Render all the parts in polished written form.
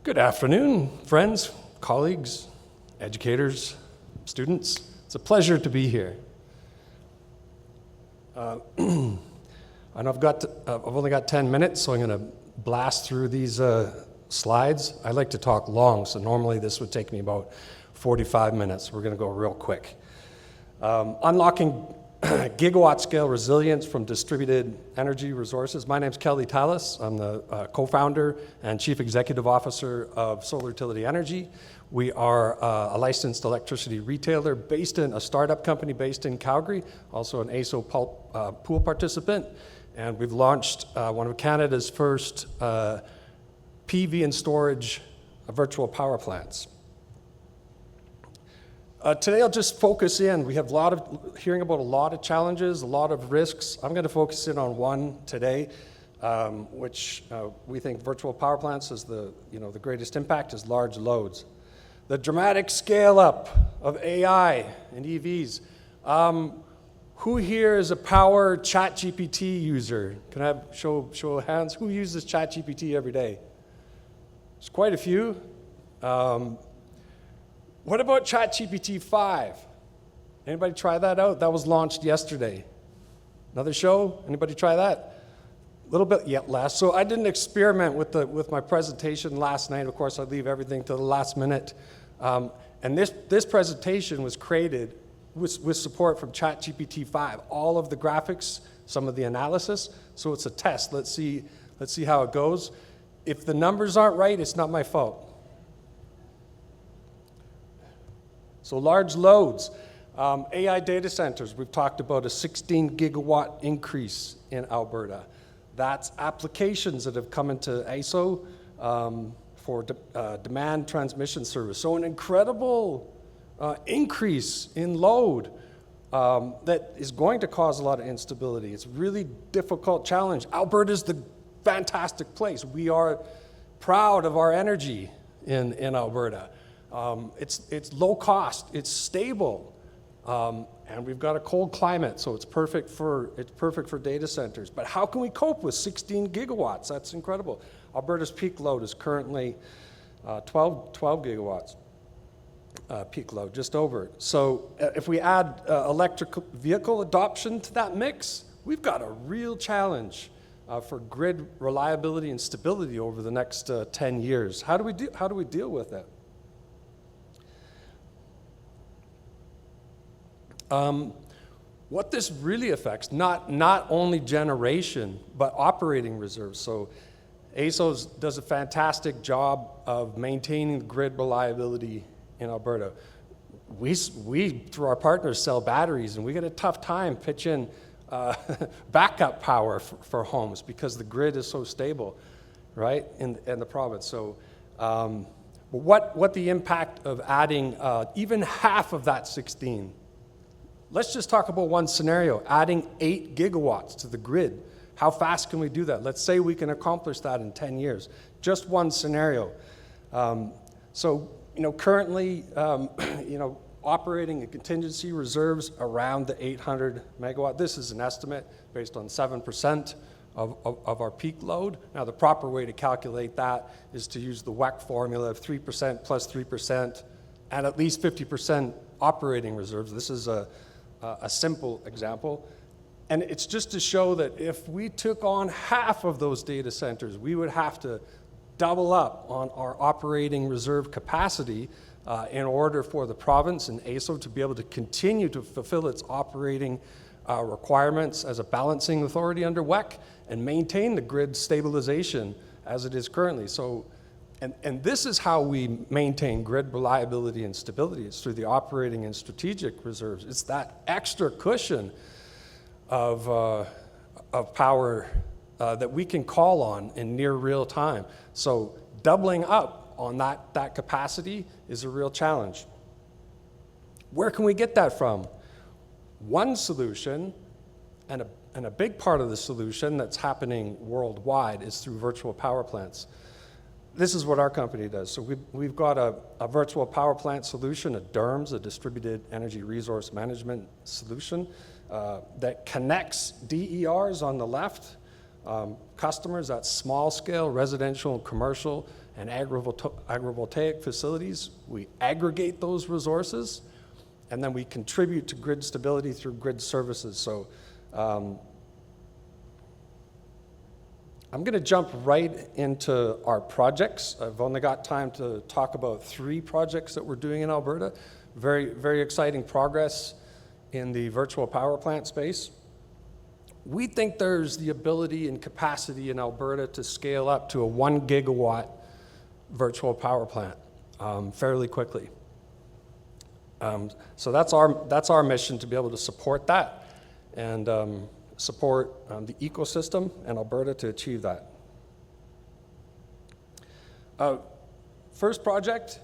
Good afternoon, friends, colleagues, educators, students. It's a pleasure to be here. And I've only got 10 minutes, so I'm going to blast through these slides. I like to talk long, so normally this would take me about 45 minutes. We're going to go real quick. Unlocking gigawatt scale resilience from distributed energy resources. My name's Tallas. I'm the co-founder and chief executive officer of Solartility Energy. We are a licensed electricity retailer based in a startup company based in Calgary, also an AESO pool participant. And we've launched one of Canada's first PV and storage virtual power plants. Today I'll just focus in. We have hearing about a lot of challenges, a lot of risks. I'm going to focus in on one today, which we think virtual power plants is the greatest impact is large loads. The dramatic scale up of AI and EVs. Who here is a power ChatGPT user? Can I have show of hands? Who uses ChatGPT every day? There's quite a few. What about ChatGPT 5? Anybody try that out? That was launched yesterday. Another show? Anybody try that? A little bit less. So I didn't experiment with my presentation last night. Of course, I leave everything to the last minute. And this presentation was created with support from ChatGPT 5. All of the graphics, some of the analysis. So it's a test. Let's see how it goes. If the numbers aren't right, it's not my fault. So large loads, AI data centers, we've talked about a 16 gigawatt increase in Alberta. That's applications that have come into AESO for demand transmission service. So an incredible increase in load that is going to cause a lot of instability. It's a really difficult challenge. Alberta's the fantastic place. We are proud of our energy in Alberta. It's low cost, it's stable, and we've got a cold climate, so it's perfect for data centers. But how can we cope with 16 gigawatts? That's incredible. Alberta's peak load is currently 12 gigawatts peak load, just over. So if we add electric vehicle adoption to that mix, we've got a real challenge for grid reliability and stability over the next 10 years. How do we deal with it? What this really affects, not only generation, but operating reserves. So AESO does a fantastic job of maintaining the grid reliability in Alberta. We through our partners, sell batteries, and we get a tough time pitching backup power for homes because the grid is so stable, right, in the province. So what the impact of adding even half of that 16? Let's just talk about one scenario, adding 8 gigawatts to the grid. How fast can we do that? Let's say we can accomplish that in 10 years. Just one scenario. Currently, operating a contingency reserves around the 800 megawatt. This is an estimate based on 7% of our peak load. Now, the proper way to calculate that is to use the WEC formula of 3% plus 3% and at least 50% operating reserves. This is a simple example. And it's just to show that if we took on half of those data centers, we would have to double up on our operating reserve capacity in order for the province and AESO to be able to continue to fulfill its operating requirements as a balancing authority under WEC and maintain the grid stabilization as it is currently. So, and this is how we maintain grid reliability and stability. It's through the operating and strategic reserves. It's that extra cushion of power that we can call on in near real time. So doubling up on that capacity is a real challenge. Where can we get that from? One solution, and a big part of the solution that's happening worldwide, is through virtual power plants. This is what our company does. So we've got a virtual power plant solution, a DERMS, a distributed energy resource management solution, that connects DERs on the left customers at small scale, residential and commercial, and agrivoltaic facilities. We aggregate those resources, and then we contribute to grid stability through grid services. So I'm going to jump right into our projects. I've only got time to talk about 3 projects that we're doing in Alberta. Very, very exciting progress in the virtual power plant space. We think there's the ability and capacity in Alberta to scale up to a 1 gigawatt virtual power plant fairly quickly. So that's our mission, to be able to support that and support the ecosystem in Alberta to achieve that. First project,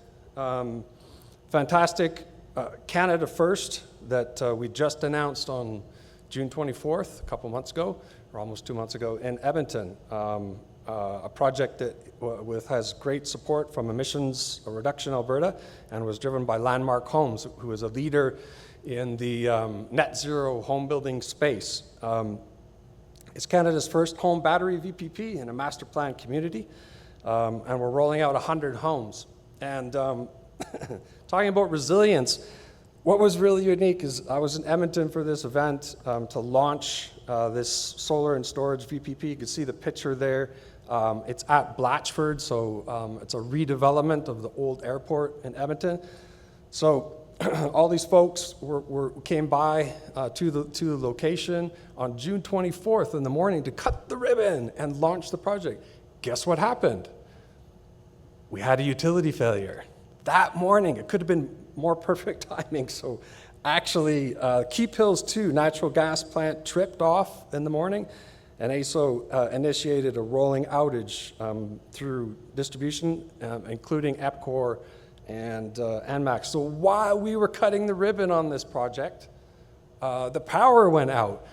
fantastic Canada First that we just announced on June 24th, a couple months ago, or almost 2 months ago, in Edmonton. A project that has great support from Emissions Reduction Alberta and was driven by Landmark Homes, who is a leader in the net zero home building space. It's Canada's first home battery VPP in a master plan community, and we're rolling out 100 homes. And talking about resilience, what was really unique is I was in Edmonton for this event to launch this solar and storage VPP. You can see the picture there. It's at Blatchford, so it's a redevelopment of the old airport in Edmonton. So all these folks came by to the location on June 24th in the morning to cut the ribbon and launch the project. Guess what happened? We had a utility failure that morning. It could have been more perfect timing. So actually, Keep Hills 2 natural gas plant tripped off in the morning, and ASO initiated a rolling outage through distribution, including EPCOR and ENMAX. So while we were cutting the ribbon on this project, the power went out,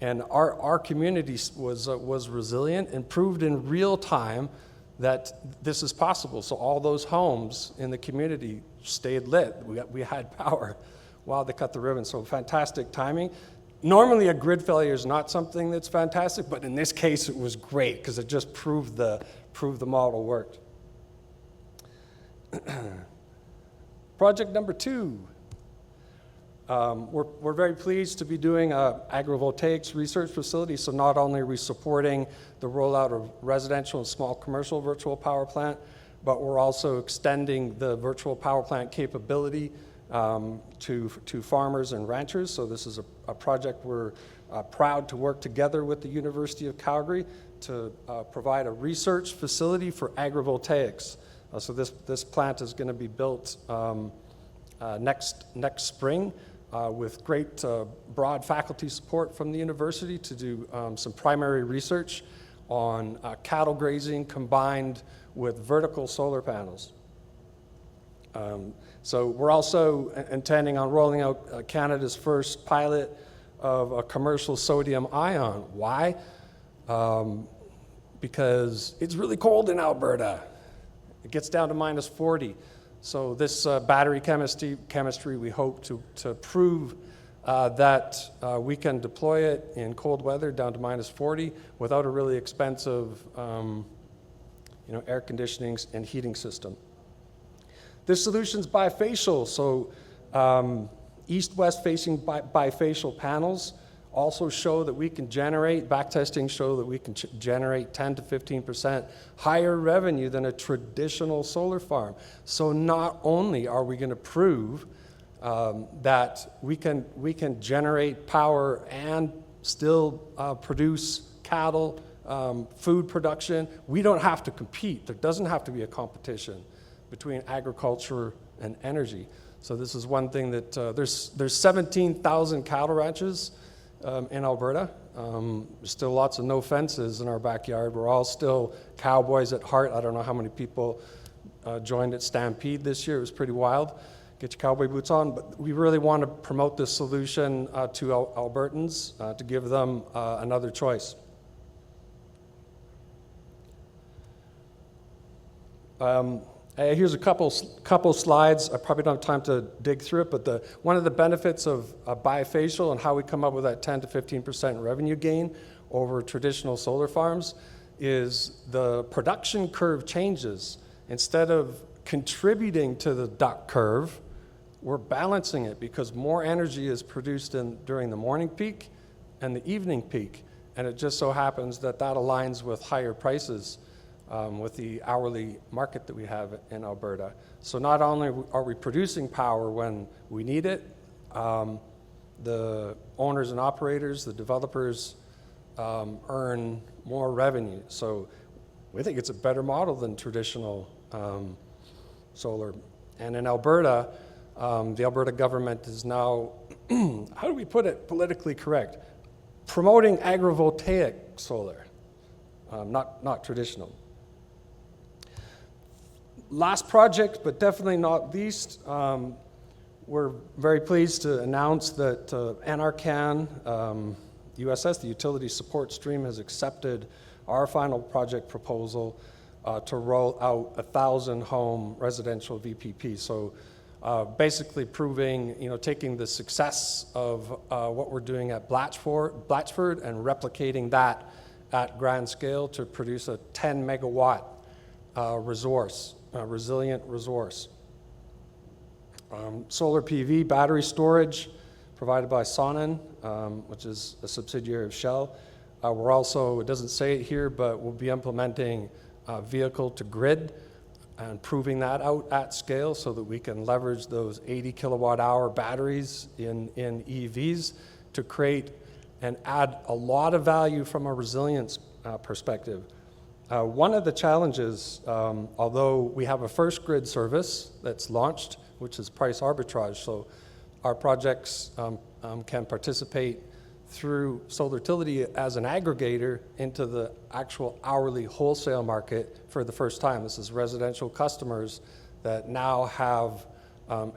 and our community was resilient and proved in real time that this is possible. So all those homes in the community stayed lit. We had power while they cut the ribbon. So fantastic timing. Normally a grid failure is not something that's fantastic, but in this case it was great because it just proved the model worked. Project number 2. We're very pleased to be doing an agrivoltaics research facility. So not only are we supporting the rollout of residential and small commercial virtual power plant, but we're also extending the virtual power plant capability to farmers and ranchers. So this is a project we're proud to work together with the University of Calgary to provide a research facility for agrivoltaics. So this plant is going to be built next spring with great broad faculty support from the university to do some primary research on cattle grazing combined with vertical solar panels. So we're also intending on rolling out Canada's first pilot of a commercial sodium ion. Why? Because it's really cold in Alberta. It gets down to minus 40. So this battery chemistry, we hope to prove that we can deploy it in cold weather down to minus 40 without a really expensive air conditioning and heating system. This solution's bifacial, so east-west facing bifacial panels also show that we can generate, backtesting show that we can generate 10 to 15% higher revenue than a traditional solar farm. So not only are we going to prove that we can generate power and still produce cattle, food production, we don't have to compete. There doesn't have to be a competition between agriculture and energy. So this is one thing that there's 17,000 cattle ranches in Alberta. There's still lots of no fences in our backyard. We're all still cowboys at heart. I don't know how many people joined at Stampede this year. It was pretty wild. Get your cowboy boots on. But we really want to promote this solution to Albertans to give them another choice. Here's a couple slides. I probably don't have time to dig through it, but one of the benefits of bifacial and how we come up with that 10 to 15% revenue gain over traditional solar farms is the production curve changes. Instead of contributing to the duck curve, we're balancing it because more energy is produced during the morning peak and the evening peak. And it just so happens that that aligns with higher prices with the hourly market that we have in Alberta. So not only are we producing power when we need it, the owners and operators, the developers earn more revenue. So we think it's a better model than traditional solar. And in Alberta, the Alberta government is now, how do we put it politically correct? Promoting agrivoltaic solar, not traditional. Last project, but definitely not least, we're very pleased to announce that NRCan, USS, the Utility Support Stream, has accepted our final project proposal to roll out 1,000 home residential VPP. So basically proving, taking the success of what we're doing at Blatchford and replicating that at grand scale to produce a 10 megawatt resilient resource. Solar PV battery storage provided by Sonnen, which is a subsidiary of Shell. We're also, it doesn't say it here, but we'll be implementing vehicle to grid and proving that out at scale so that we can leverage those 80 kilowatt hour batteries in EVs to create and add a lot of value from a resilience perspective. One of the challenges, although we have a first grid service that's launched, which is price arbitrage, so our projects can participate through Solartility as an aggregator into the actual hourly wholesale market for the first time. This is residential customers that now have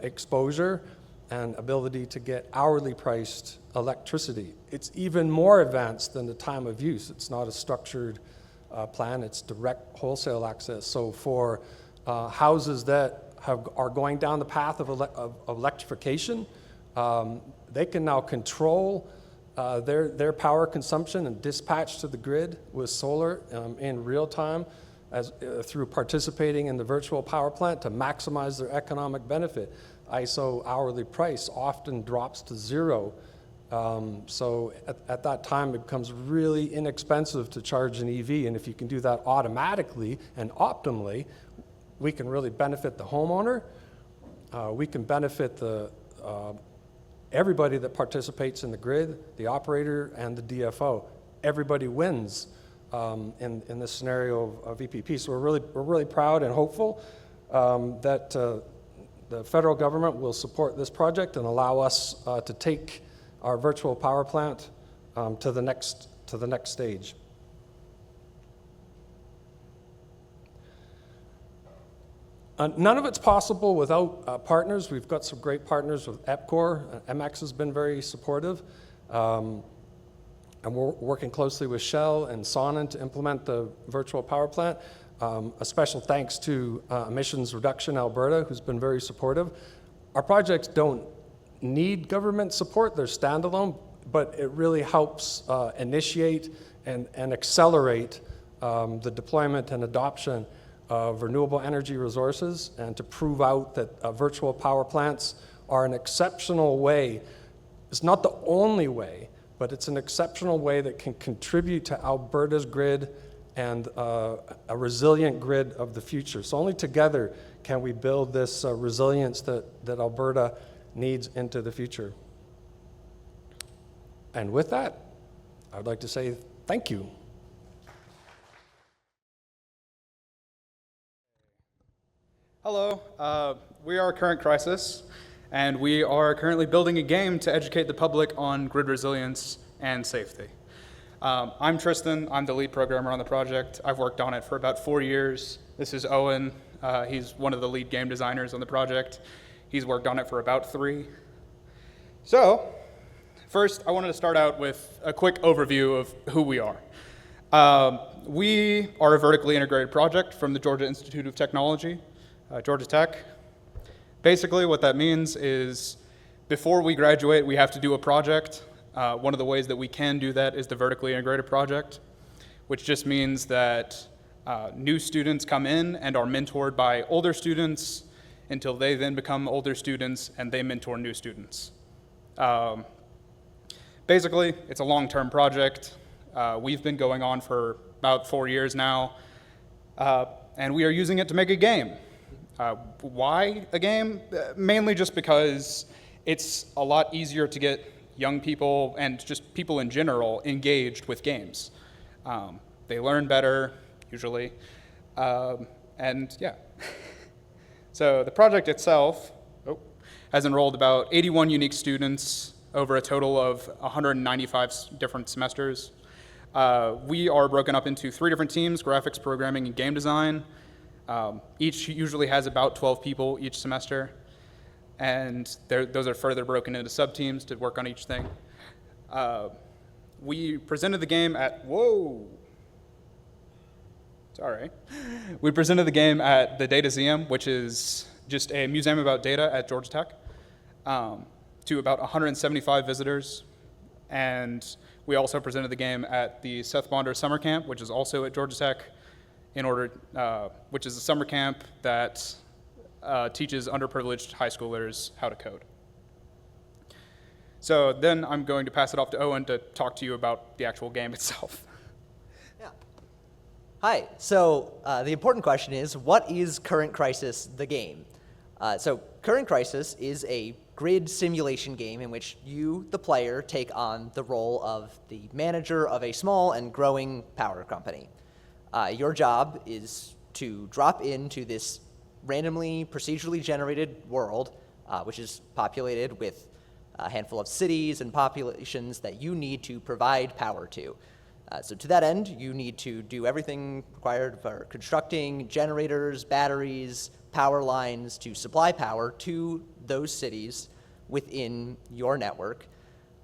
exposure and ability to get hourly priced electricity. It's even more advanced than the time of use. It's not a structured plan, it's direct wholesale access. So for houses that are going down the path of electrification, they can now control their power consumption and dispatch to the grid with solar in real time through participating in the virtual power plant to maximize their economic benefit. ISO hourly price often drops to zero. So at that time, it becomes really inexpensive to charge an EV. And if you can do that automatically and optimally, we can really benefit the homeowner. We can benefit everybody that participates in the grid, the operator, and the DFO. Everybody wins in this scenario of VPP. So we're really proud and hopeful that the federal government will support this project and allow us to take our virtual power plant to the next stage. None of it's possible without partners. We've got some great partners with EPCOR. MX has been very supportive. And we're working closely with Shell and Sonnen to implement the virtual power plant. A special thanks to Emissions Reduction Alberta, who's been very supportive. Our projects don't need government support. They're standalone, but it really helps initiate and accelerate the deployment and adoption of renewable energy resources and to prove out that virtual power plants are an exceptional way. It's not the only way, but it's an exceptional way that can contribute to Alberta's grid and a resilient grid of the future. So only together can we build this resilience that Alberta needs into the future. And with that, I would like to say thank you. Hello, we are Current Crisis, and we are currently building a game to educate the public on grid resilience and safety. I'm Tristan, I'm the lead programmer on the project. I've worked on it for about 4 years. This is Owen, he's one of the lead game designers on the project. He's worked on it for about 3. So, first I wanted to start out with a quick overview of who we are. We are a vertically integrated project from the Georgia Institute of Technology, Georgia Tech. Basically what that means is before we graduate we have to do a project One of the ways that we can do that is the vertically integrated project, which just means that new students come in and are mentored by older students until they then become older students and they mentor new students. Basically, it's a long-term project. We've been going on for about 4 years now, and we are using it to make a game. Why a game? Mainly just because it's a lot easier to get young people and just people in general engaged with games. They learn better, usually, and yeah. So the project itself has enrolled about 81 unique students over a total of 195 different semesters. We are broken up into 3 different teams: graphics, programming, and game design. Each usually has about 12 people each semester, and those are further broken into sub-teams to work on each thing. We presented the game at, We presented the game at the Dataseum, which is just a museum about data at Georgia Tech, to about 175 visitors. And we also presented the game at the Seth Bonder Summer Camp, which is also at Georgia Tech, which is a summer camp that teaches underprivileged high schoolers how to code. So then I'm going to pass it off to Owen to talk to you about the actual game itself. Yeah. Hi. So the important question is, what is Current Crisis, the game? So Current Crisis is a grid simulation game in which you, the player, take on the role of the manager of a small and growing power company. Your job is to drop into this randomly, procedurally generated world, which is populated with a handful of cities and populations that you need to provide power to. So to that end, you need to do everything required for constructing generators, batteries, power lines to supply power to those cities within your network,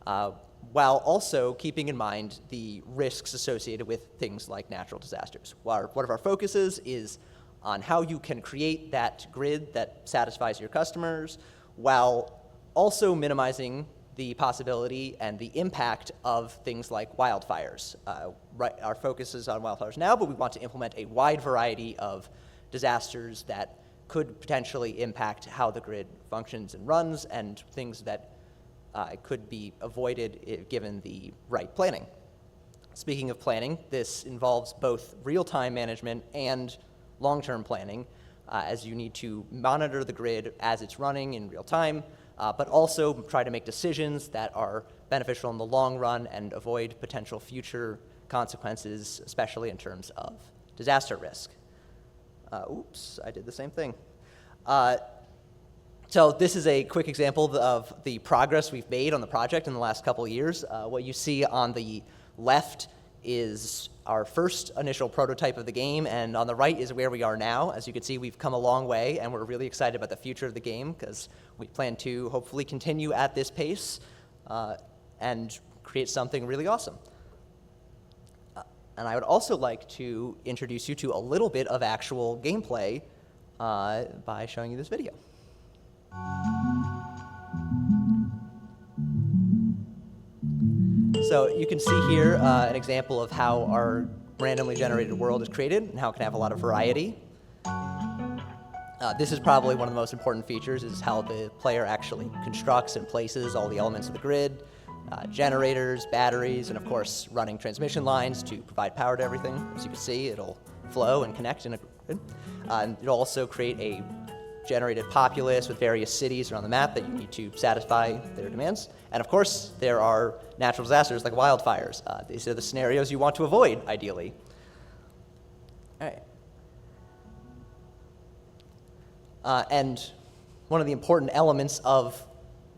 while also keeping in mind the risks associated with things like natural disasters. One of our focuses is on how you can create that grid that satisfies your customers, while also minimizing the possibility and the impact of things like wildfires. Our focus is on wildfires now, but we want to implement a wide variety of disasters that could potentially impact how the grid functions and runs, and things that could be avoided given the right planning. Speaking of planning, this involves both real-time management and long-term planning, as you need to monitor the grid as it's running in real time, but also try to make decisions that are beneficial in the long run and avoid potential future consequences, especially in terms of disaster risk. Oops, I did the same thing. So this is a quick example of the progress we've made on the project in the last couple of years. What you see on the left is our first initial prototype of the game, and on the right is where we are now. As you can see, we've come a long way, and we're really excited about the future of the game because we plan to hopefully continue at this pace and create something really awesome. And I would also like to introduce you to a little bit of actual gameplay by showing you this video. So you can see here an example of how our randomly generated world is created and how it can have a lot of variety. This is probably one of the most important features, is how the player actually constructs and places all the elements of the grid, generators, batteries, and of course running transmission lines to provide power to everything. As you can see, it'll flow and connect in a grid. And it'll also create a generated populace with various cities around the map that you need to satisfy their demands. And of course, there are natural disasters like wildfires. These are the scenarios you want to avoid, ideally. All right. And one of the important elements of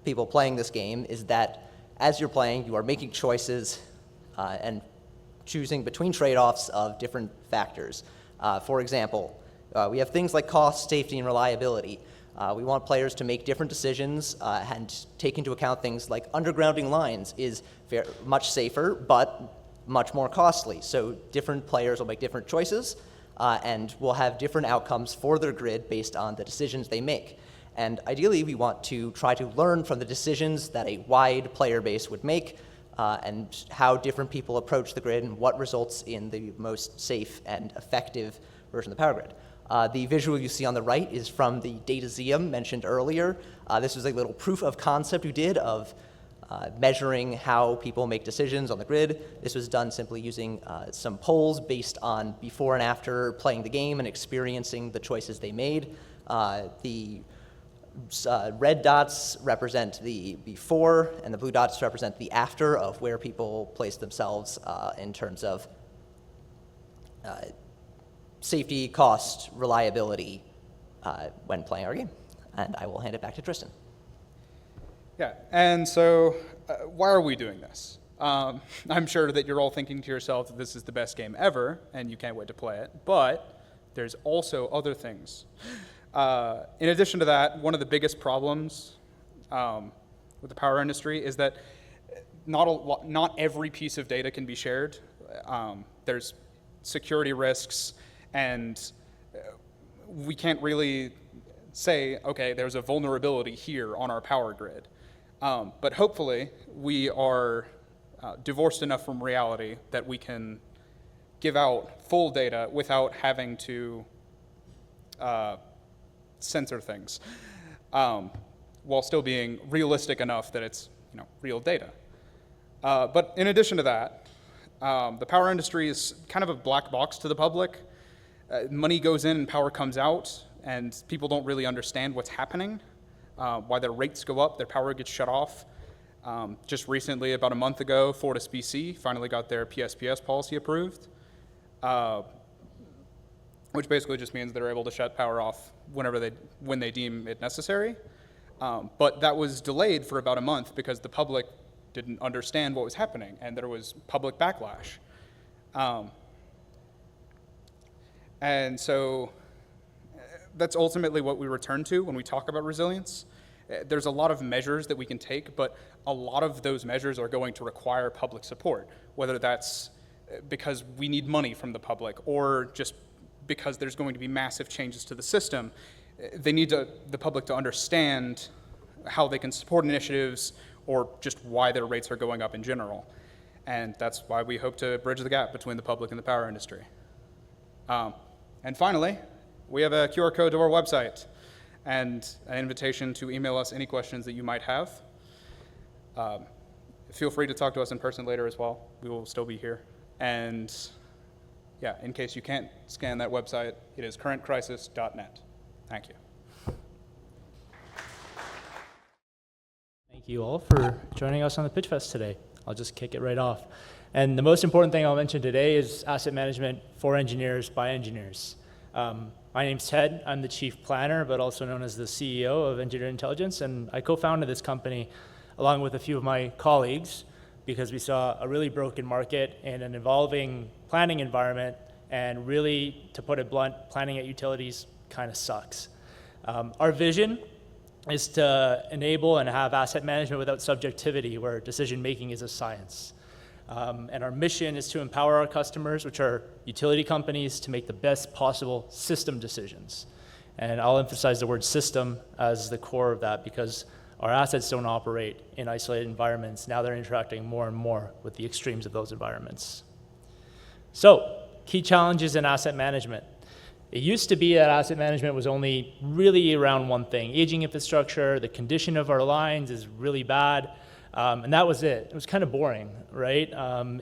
people playing this game is that as you're playing, you are making choices and choosing between trade-offs of different factors. For example, we have things like cost, safety, and reliability. We want players to make different decisions and take into account things like undergrounding lines is much safer, but much more costly. So different players will make different choices and will have different outcomes for their grid based on the decisions they make. And ideally, we want to try to learn from the decisions that a wide player base would make and how different people approach the grid and what results in the most safe and effective version of the power grid. The visual you see on the right is from the Dataseum mentioned earlier. This was a little proof of concept we did of measuring how people make decisions on the grid. This was done simply using some polls based on before and after playing the game and experiencing the choices they made. The red dots represent the before, and the blue dots represent the after of where people place themselves in terms of safety, cost, reliability when playing our game. And I will hand it back to Tristan. Yeah, and so why are we doing this? I'm sure that you're all thinking to yourself that this is the best game ever, and you can't wait to play it, but there's also other things. In addition to that, one of the biggest problems with the power industry is that not every piece of data can be shared. There's security risks, and we can't really say, okay, there's a vulnerability here on our power grid. But hopefully, we are divorced enough from reality that we can give out full data without having to censor things, while still being realistic enough that it's real data. But in addition to that, the power industry is kind of a black box to the public. Money goes in and power comes out, and people don't really understand what's happening, why their rates go up, their power gets shut off. Just recently, about a month ago, Fortis BC finally got their PSPS policy approved, which basically just means they're able to shut power off when they deem it necessary. But that was delayed for about a month because the public didn't understand what was happening, and there was public backlash. And so that's ultimately what we return to when we talk about resilience. There's a lot of measures that we can take, but a lot of those measures are going to require public support, whether that's because we need money from the public or just because there's going to be massive changes to the system. They need the public to understand how they can support initiatives or just why their rates are going up in general. And that's why we hope to bridge the gap between the public and the power industry. And finally, we have a QR code to our website and an invitation to email us any questions that you might have. Feel free to talk to us in person later as well. We will still be here. And yeah, in case you can't scan that website, it is currentcrisis.net. Thank you. Thank you all for joining us on the PitchFest today. I'll just kick it right off. And the most important thing I'll mention today is asset management for engineers by engineers. My name's Ted. I'm the chief planner, but also known as the CEO of Engineer Intelligence, and I co-founded this company along with a few of my colleagues because we saw a really broken market and an evolving planning environment, and really, to put it blunt, planning at utilities kind of sucks. Our vision is to enable and have asset management without subjectivity, where decision-making is a science. And our mission is to empower our customers, which are utility companies, to make the best possible system decisions. And I'll emphasize the word system as the core of that because our assets don't operate in isolated environments. Now they're interacting more and more with the extremes of those environments. So, key challenges in asset management. It used to be that asset management was only really around one thing: aging infrastructure, the condition of our lines is really bad, and that was it. It was kind of boring, right?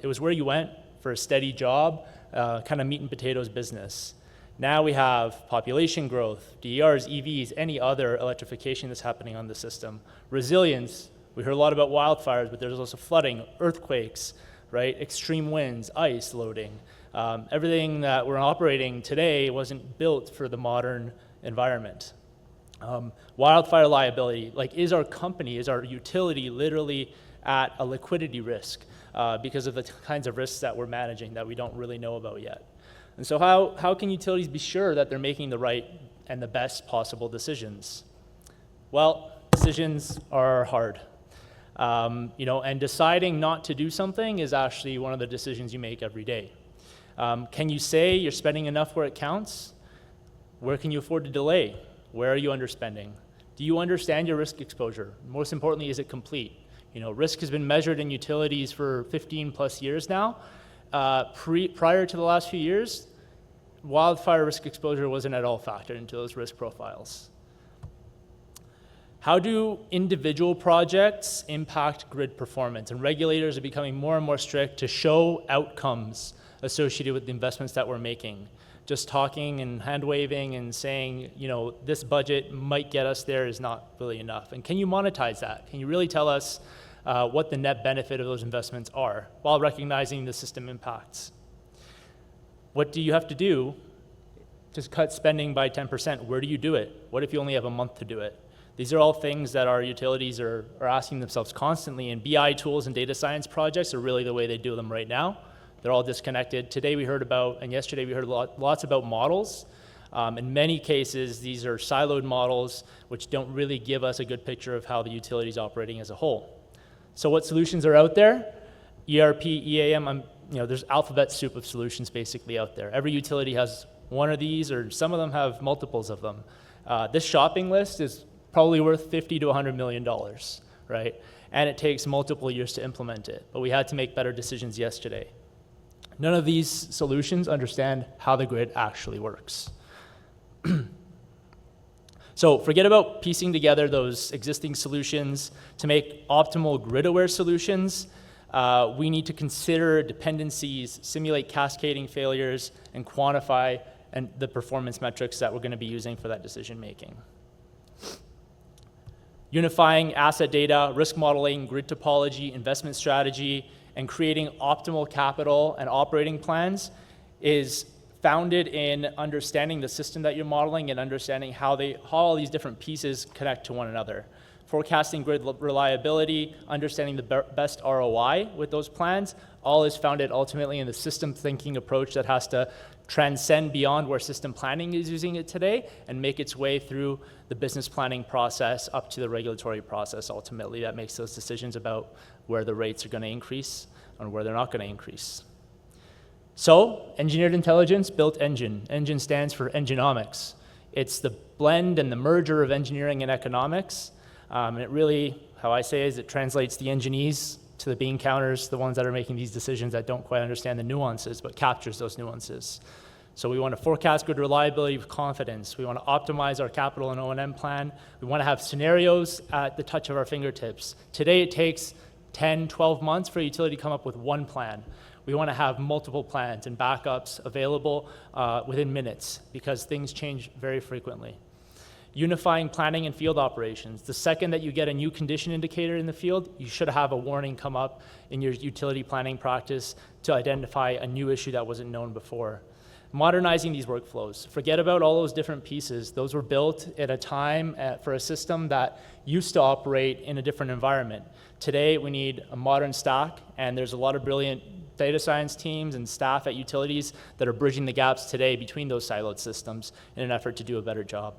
It was where you went for a steady job, kind of meat and potatoes business. Now we have population growth, DERs, EVs, any other electrification that's happening on the system. Resilience, we heard a lot about wildfires, but there's also flooding, earthquakes, right? Extreme winds, ice loading. Everything that we're operating today wasn't built for the modern environment. Wildfire liability, like is our utility literally at a liquidity risk because of the kinds of risks that we're managing that we don't really know about yet? And so how can utilities be sure that they're making the right and the best possible decisions? Well, decisions are hard. And deciding not to do something is actually one of the decisions you make every day. Can you say you're spending enough where it counts? Where can you afford to delay? Where are you underspending? Do you understand your risk exposure? Most importantly, is it complete? Risk has been measured in utilities for 15 plus years now. Prior to the last few years, wildfire risk exposure wasn't at all factored into those risk profiles. How do individual projects impact grid performance? And regulators are becoming more and more strict to show outcomes associated with the investments that we're making. Just talking and hand waving and saying, this budget might get us there is not really enough. And can you monetize that? Can you really tell us what the net benefit of those investments are while recognizing the system impacts? What do you have to do to cut spending by 10%? Where do you do it? What if you only have a month to do it? These are all things that our utilities are asking themselves constantly, and BI tools and data science projects are really the way they do them right now. They're all disconnected. Today we heard about, and yesterday we heard lots about models. In many cases, these are siloed models which don't really give us a good picture of how the utility is operating as a whole. So what solutions are out there? ERP, EAM, there's alphabet soup of solutions basically out there. Every utility has one of these, or some of them have multiples of them. This shopping list is probably worth $50 to $100 million, right? And it takes multiple years to implement it, but we had to make better decisions yesterday. None of these solutions understand how the grid actually works. So forget about piecing together those existing solutions to make optimal grid-aware solutions. We need to consider dependencies, simulate cascading failures, and quantify the performance metrics that we're going to be using for that decision making. Unifying asset data, risk modeling, grid topology, investment strategy, and creating optimal capital and operating plans is founded in understanding the system that you're modeling and understanding how all these different pieces connect to one another. Forecasting grid reliability, understanding the best ROI with those plans, all is founded ultimately in the system thinking approach that has to transcend beyond where system planning is using it today and make its way through the business planning process up to the regulatory process ultimately that makes those decisions about where the rates are going to increase and where they're not going to increase. So, engineered intelligence, built engine. Engine stands for engineomics. It's the blend and the merger of engineering and economics. And it really, how I say is it translates the engineers to the bean counters, the ones that are making these decisions that don't quite understand the nuances, but captures those nuances. So we want to forecast good reliability with confidence. We want to optimize our capital and O&M plan. We want to have scenarios at the touch of our fingertips. Today it takes 10, 12 months for a utility to come up with one plan. We want to have multiple plans and backups available within minutes because things change very frequently. Unifying planning and field operations. The second that you get a new condition indicator in the field, you should have a warning come up in your utility planning practice to identify a new issue that wasn't known before. Modernizing these workflows. Forget about all those different pieces. Those were built at a time for a system that used to operate in a different environment. Today, we need a modern stack, and there's a lot of brilliant data science teams and staff at utilities that are bridging the gaps today between those siloed systems in an effort to do a better job.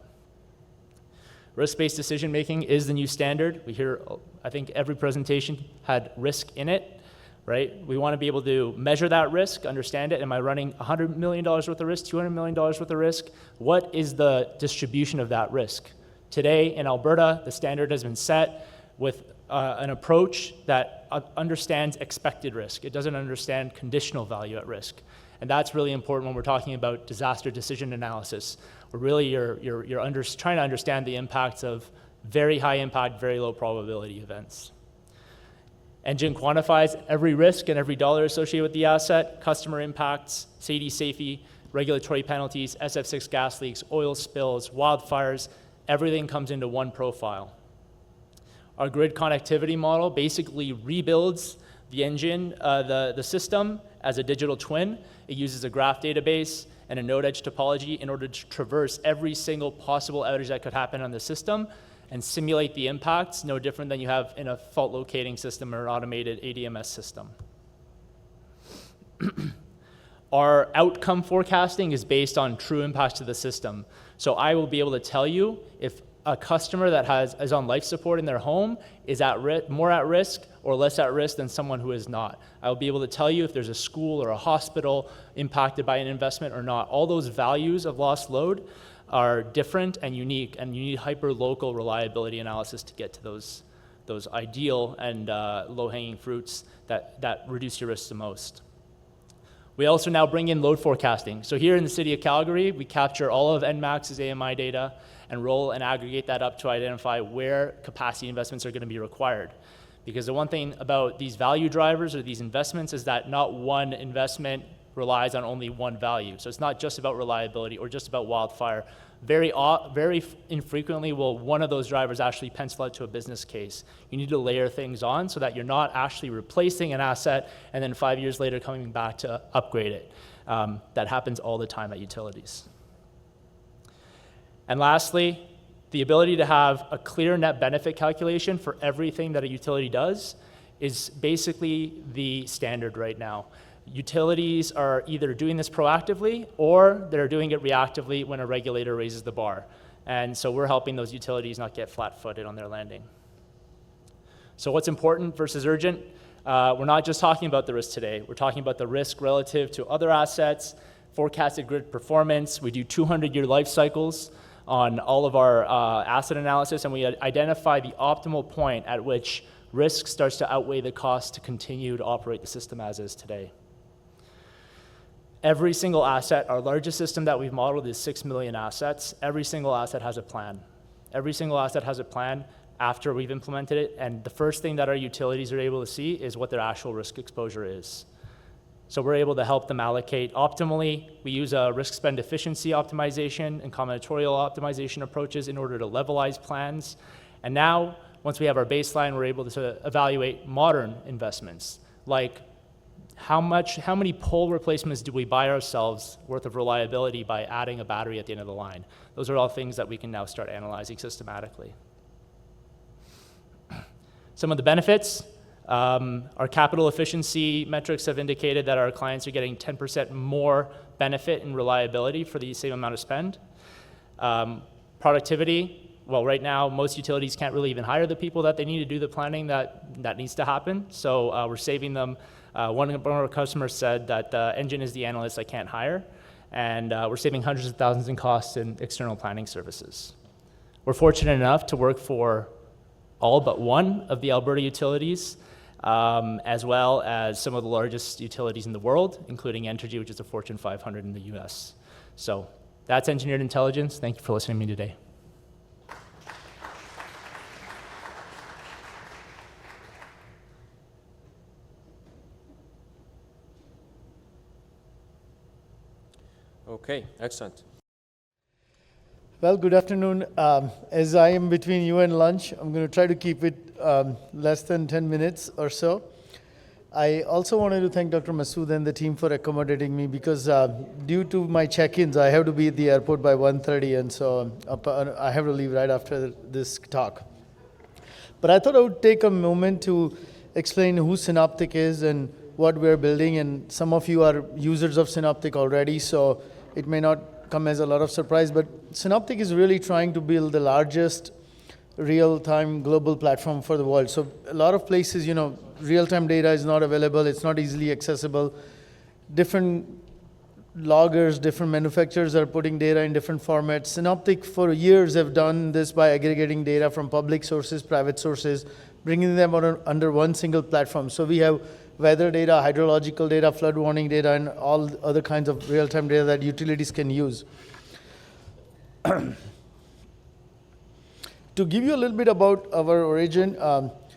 Risk-based decision-making is the new standard. We hear, I think every presentation had risk in it, right? We want to be able to measure that risk, understand it. Am I running $100 million worth of risk, $200 million worth of risk? What is the distribution of that risk? Today in Alberta, the standard has been set with an approach that understands expected risk. It doesn't understand conditional value at risk. And that's really important when we're talking about disaster decision analysis, where really you're trying to understand the impacts of very high impact, very low probability events. Engine quantifies every risk and every dollar associated with the asset, customer impacts, safety, regulatory penalties, SF6 gas leaks, oil spills, wildfires, everything comes into one profile. Our grid connectivity model basically rebuilds the engine, the system as a digital twin. It uses a graph database and a node edge topology in order to traverse every single possible outage that could happen on the system and simulate the impacts, no different than you have in a fault locating system or an automated ADMS system. Our outcome forecasting is based on true impacts to the system. So I will be able to tell you if a customer that is on life support in their home is more at risk or less at risk than someone who is not. I will be able to tell you if there's a school or a hospital impacted by an investment or not. All those values of lost load are different and unique, and you need hyper-local reliability analysis to get to those those ideal and low-hanging fruits that reduce your risk the most. We also now bring in load forecasting. So here in the city of Calgary, we capture all of NMAX's AMI data and roll and aggregate that up to identify where capacity investments are going to be required. Because the one thing about these value drivers or these investments is that not one investment relies on only one value. So it's not just about reliability or just about wildfire. Very infrequently will one of those drivers actually pencil out to a business case. You need to layer things on so that you're not actually replacing an asset and then 5 years later coming back to upgrade it. That happens all the time at utilities. And lastly, the ability to have a clear net benefit calculation for everything that a utility does is basically the standard right now. Utilities are either doing this proactively or they're doing it reactively when a regulator raises the bar. And so we're helping those utilities not get flat-footed on their landing. So what's important versus urgent? We're not just talking about the risk today. We're talking about the risk relative to other assets, forecasted grid performance. We do 200-year life cycles on all of our asset analysis, and we identify the optimal point at which risk starts to outweigh the cost to continue to operate the system as is today. Every single asset, our largest system that we've modeled is 6 million assets. Every single asset has a plan. Every single asset has a plan after we've implemented it, and the first thing that our utilities are able to see is what their actual risk exposure is. So we're able to help them allocate optimally. We use a risk spend efficiency optimization and combinatorial optimization approaches in order to levelize plans. And now, once we have our baseline, we're able to evaluate modern investments, like how many pole replacements do we buy ourselves worth of reliability by adding a battery at the end of the line? Those are all things that we can now start analyzing systematically. Some of the benefits. Our capital efficiency metrics have indicated that our clients are getting 10% more benefit and reliability for the same amount of spend. Productivity, well, right now, most utilities can't really even hire the people that they need to do the planning that needs to happen. So we're saving them. One of our customers said that the engine is the analyst I can't hire. And we're saving hundreds of thousands in costs in external planning services. We're fortunate enough to work for all but one of the Alberta utilities, as well as some of the largest utilities in the world, including Entergy, which is a Fortune 500 in the US. So that's Engineered Intelligence. Thank you for listening to me today. Okay, excellent. Well, good afternoon. As I am between you and lunch, I'm going to try to keep it less than 10 minutes or so. I also wanted to thank Dr. Masood and the team for accommodating me because due to my check-ins, I have to be at the airport by 1:30, and so I have to leave right after this talk. But I thought I would take a moment to explain who Synoptic is and what we're building, and some of you are users of Synoptic already, so it may not come as a lot of surprise, but Synoptic is really trying to build the largest real-time global platform for the world. So a lot of places, real-time data is not available, it's not easily accessible. Different loggers, different manufacturers are putting data in different formats. Synoptic for years have done this by aggregating data from public sources, private sources, bringing them under one single platform. So we have weather data, hydrological data, flood warning data, and all other kinds of real-time data that utilities can use. To give you a little bit about our origin,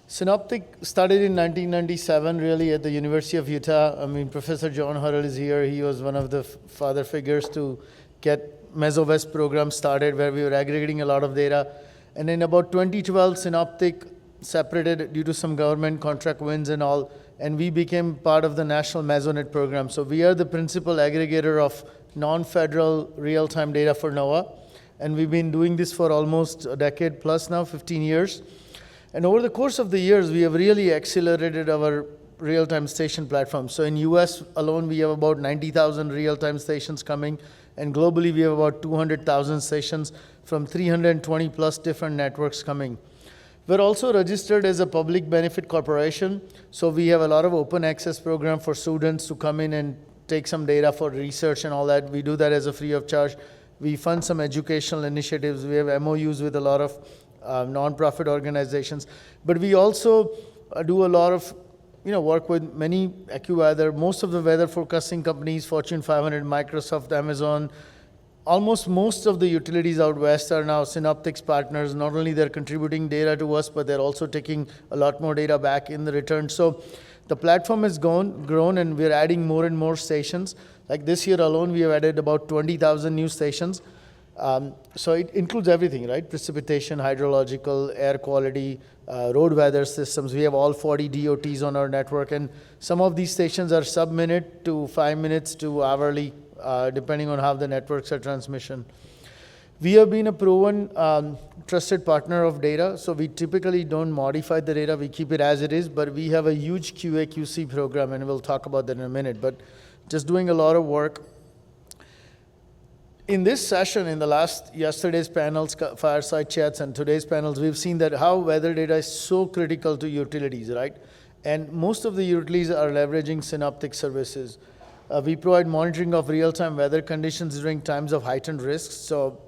Synoptic started in 1997, really, at the University of Utah. Professor John Hurrell is here. He was one of the father figures to get MesoWest program started, where we were aggregating a lot of data. And in about 2012, Synoptic separated due to some government contract wins and all, and we became part of the National Mesonet program. So we are the principal aggregator of non-federal real-time data for NOAA, and we've been doing this for almost a decade plus now, 15 years. And over the course of the years, we have really accelerated our real-time station platform. So in US alone, we have about 90,000 real-time stations coming, and globally, we have about 200,000 stations from 320 plus different networks coming. We're also registered as a public benefit corporation, so we have a lot of open access program for students to come in and take some data for research and all that. We do that as a free of charge. We fund some educational initiatives. We have MOUs with a lot of nonprofit organizations. But we also do a lot of work with many AccuWeather, most of the weather forecasting companies, Fortune 500, Microsoft, Amazon. Almost most of the utilities out west are now Synoptic's partners. Not only they're contributing data to us, but they're also taking a lot more data back in the return. So the platform has grown, and we're adding more and more stations. Like this year alone, we have added about 20,000 new stations. So it includes everything, right? Precipitation, hydrological, air quality, road weather systems. We have all 40 DOTs on our network, and some of these stations are sub-minute to 5 minutes to hourly, depending on how the networks are transmission. We have been a proven trusted partner of data, so we typically don't modify the data. We keep it as it is, but we have a huge QA/QC program, and we'll talk about that in a minute. But just doing a lot of work. In this session, in yesterday's panels, fireside chats, and today's panels, we've seen that how weather data is so critical to utilities, right? And most of the utilities are leveraging Synoptic services. We provide monitoring of real-time weather conditions during times of heightened risks. So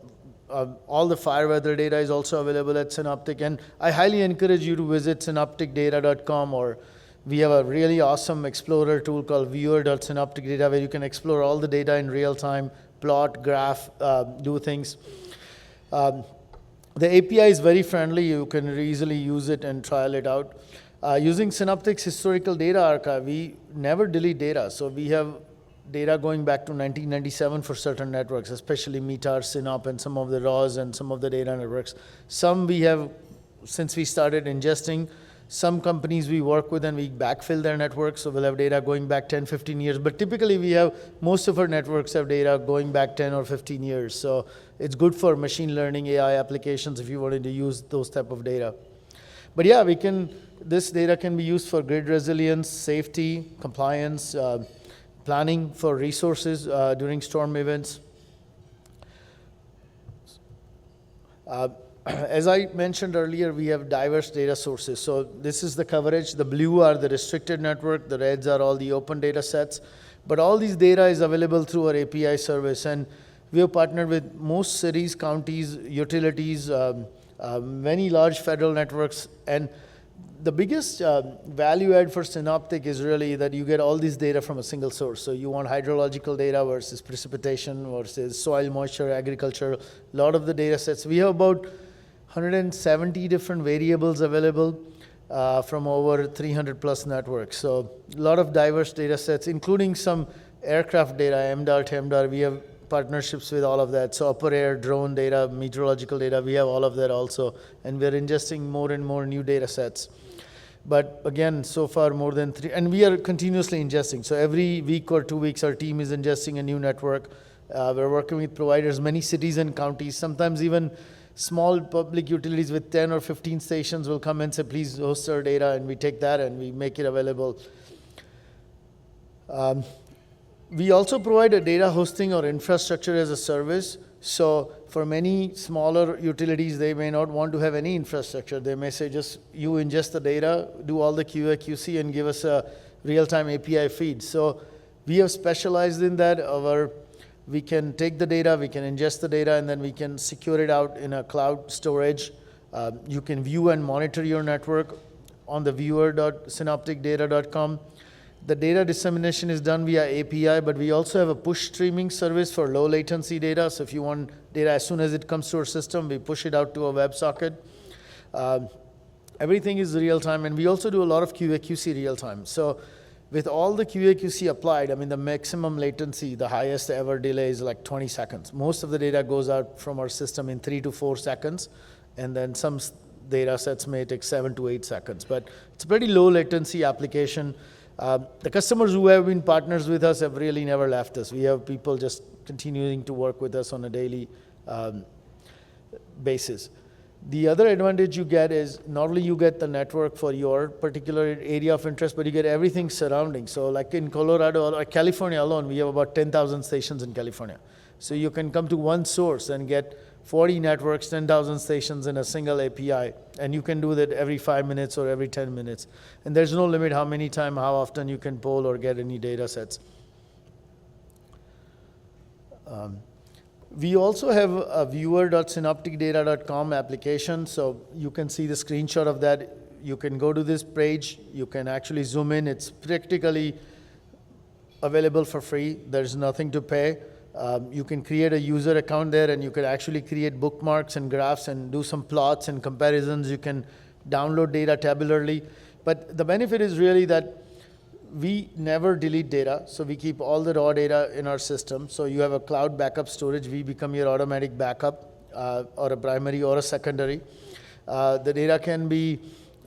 all the fire weather data is also available at Synoptic. And I highly encourage you to visit synopticdata.com, or we have a really awesome explorer tool called viewer.synopticdata where you can explore all the data in real time, plot, graph, do things. The API is very friendly. You can easily use it and trial it out. Using Synoptic's historical data archive, we never delete data. So we have data going back to 1997 for certain networks, especially METAR, Synop, and some of the RAWs and some of the data networks. Some we have, since we started ingesting, some companies we work with and we backfill their networks, so we'll have data going back 10, 15 years. But typically we have, most of our networks have data going back 10 or 15 years. So it's good for machine learning, AI applications if you wanted to use those type of data. But yeah, this data can be used for grid resilience, safety, compliance, planning for resources during storm events. As I mentioned earlier, we have diverse data sources. So this is the coverage. The blue are the restricted network. The reds are all the open data sets. But all these data is available through our API service. And we have partnered with most cities, counties, utilities, many large federal networks. And the biggest value add for Synoptic is really that you get all this data from a single source. So you want hydrological data versus precipitation versus soil moisture, agriculture, a lot of the data sets. We have about 170 different variables available from over 300 plus networks. So a lot of diverse data sets, including some aircraft data, MDAR, TEMDAR. We have partnerships with all of that. So upper air, drone data, meteorological data, we have all of that also. And we're ingesting more and more new data sets. But again, so far more than 3, and we are continuously ingesting. So every week or 2 weeks, our team is ingesting a new network. We're working with providers, many cities and counties, sometimes even small public utilities with 10 or 15 stations will come and say, please host our data, and we take that and we make it available. We also provide a data hosting or infrastructure as a service. So for many smaller utilities, they may not want to have any infrastructure. They may say, just you ingest the data, do all the QA, QC, and give us a real-time API feed. So we have specialized in that. We can take the data, we can ingest the data, and then we can secure it out in a cloud storage. You can view and monitor your network on the viewer.synopticdata.com. The data dissemination is done via API, but we also have a push streaming service for low latency data. So if you want data as soon as it comes to our system, we push it out to a WebSocket. Everything is real time, and we also do a lot of QA/QC real time. So with all the QA/QC applied, I mean, the maximum latency, the highest ever delay is like 20 seconds. Most of the data goes out from our system in 3 to 4 seconds, and then some data sets may take 7 to 8 seconds. But it's a pretty low latency application. The customers who have been partners with us have really never left us. We have people just continuing to work with us on a daily basis. The other advantage you get is not only you get the network for your particular area of interest, but you get everything surrounding. So like in Colorado or California alone, we have about 10,000 stations in California. So you can come to one source and get 40 networks, 10,000 stations in a single API. And you can do that every 5 minutes or every 10 minutes. And there's no limit how many times, how often you can poll or get any data sets. We also have a viewer.synopticdata.com application, so you can see the screenshot of that. You can go to this page, you can actually zoom in. It's practically available for free. There's nothing to pay. You can create a user account there, and you can actually create bookmarks and graphs and do some plots and comparisons. You can download data tabularly. But the benefit is really that we never delete data, so we keep all the raw data in our system. So you have a cloud backup storage. We become your automatic backup, or a primary or a secondary. The data can be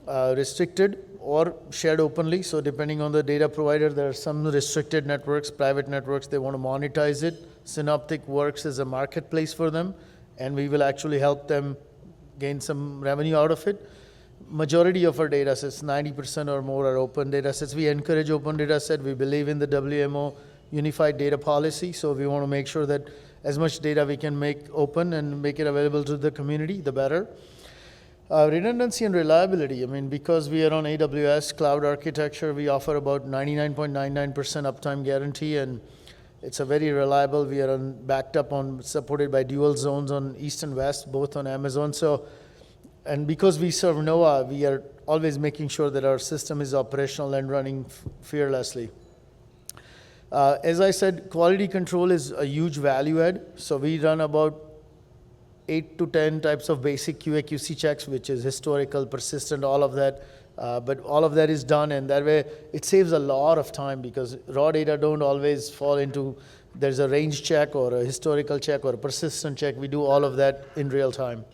restricted or shared openly. So depending on the data provider, there are some restricted networks, private networks, they want to monetize it. Synoptic works as a marketplace for them, and we will actually help them gain some revenue out of it. Majority of our data sets, 90% or more, are open data sets. We encourage open data set. We believe in the WMO unified data policy, so we want to make sure that as much data we can make open and make it available to the community, the better. Redundancy and reliability. I mean, because we are on AWS cloud architecture, we offer about 99.99% uptime guarantee, and it's a very reliable. We are backed up on, supported by dual zones on East and West, both on Amazon. So, and because we serve NOAA, we are always making sure that our system is operational and running fearlessly. As I said, quality control is a huge value add. So we run about 8 to 10 types of basic QA/QC checks, which is historical, persistent, all of that. But all of that is done, and that way it saves a lot of time, because raw data don't always fall into, there's a range check or a historical check or a persistent check. We do all of that in real time.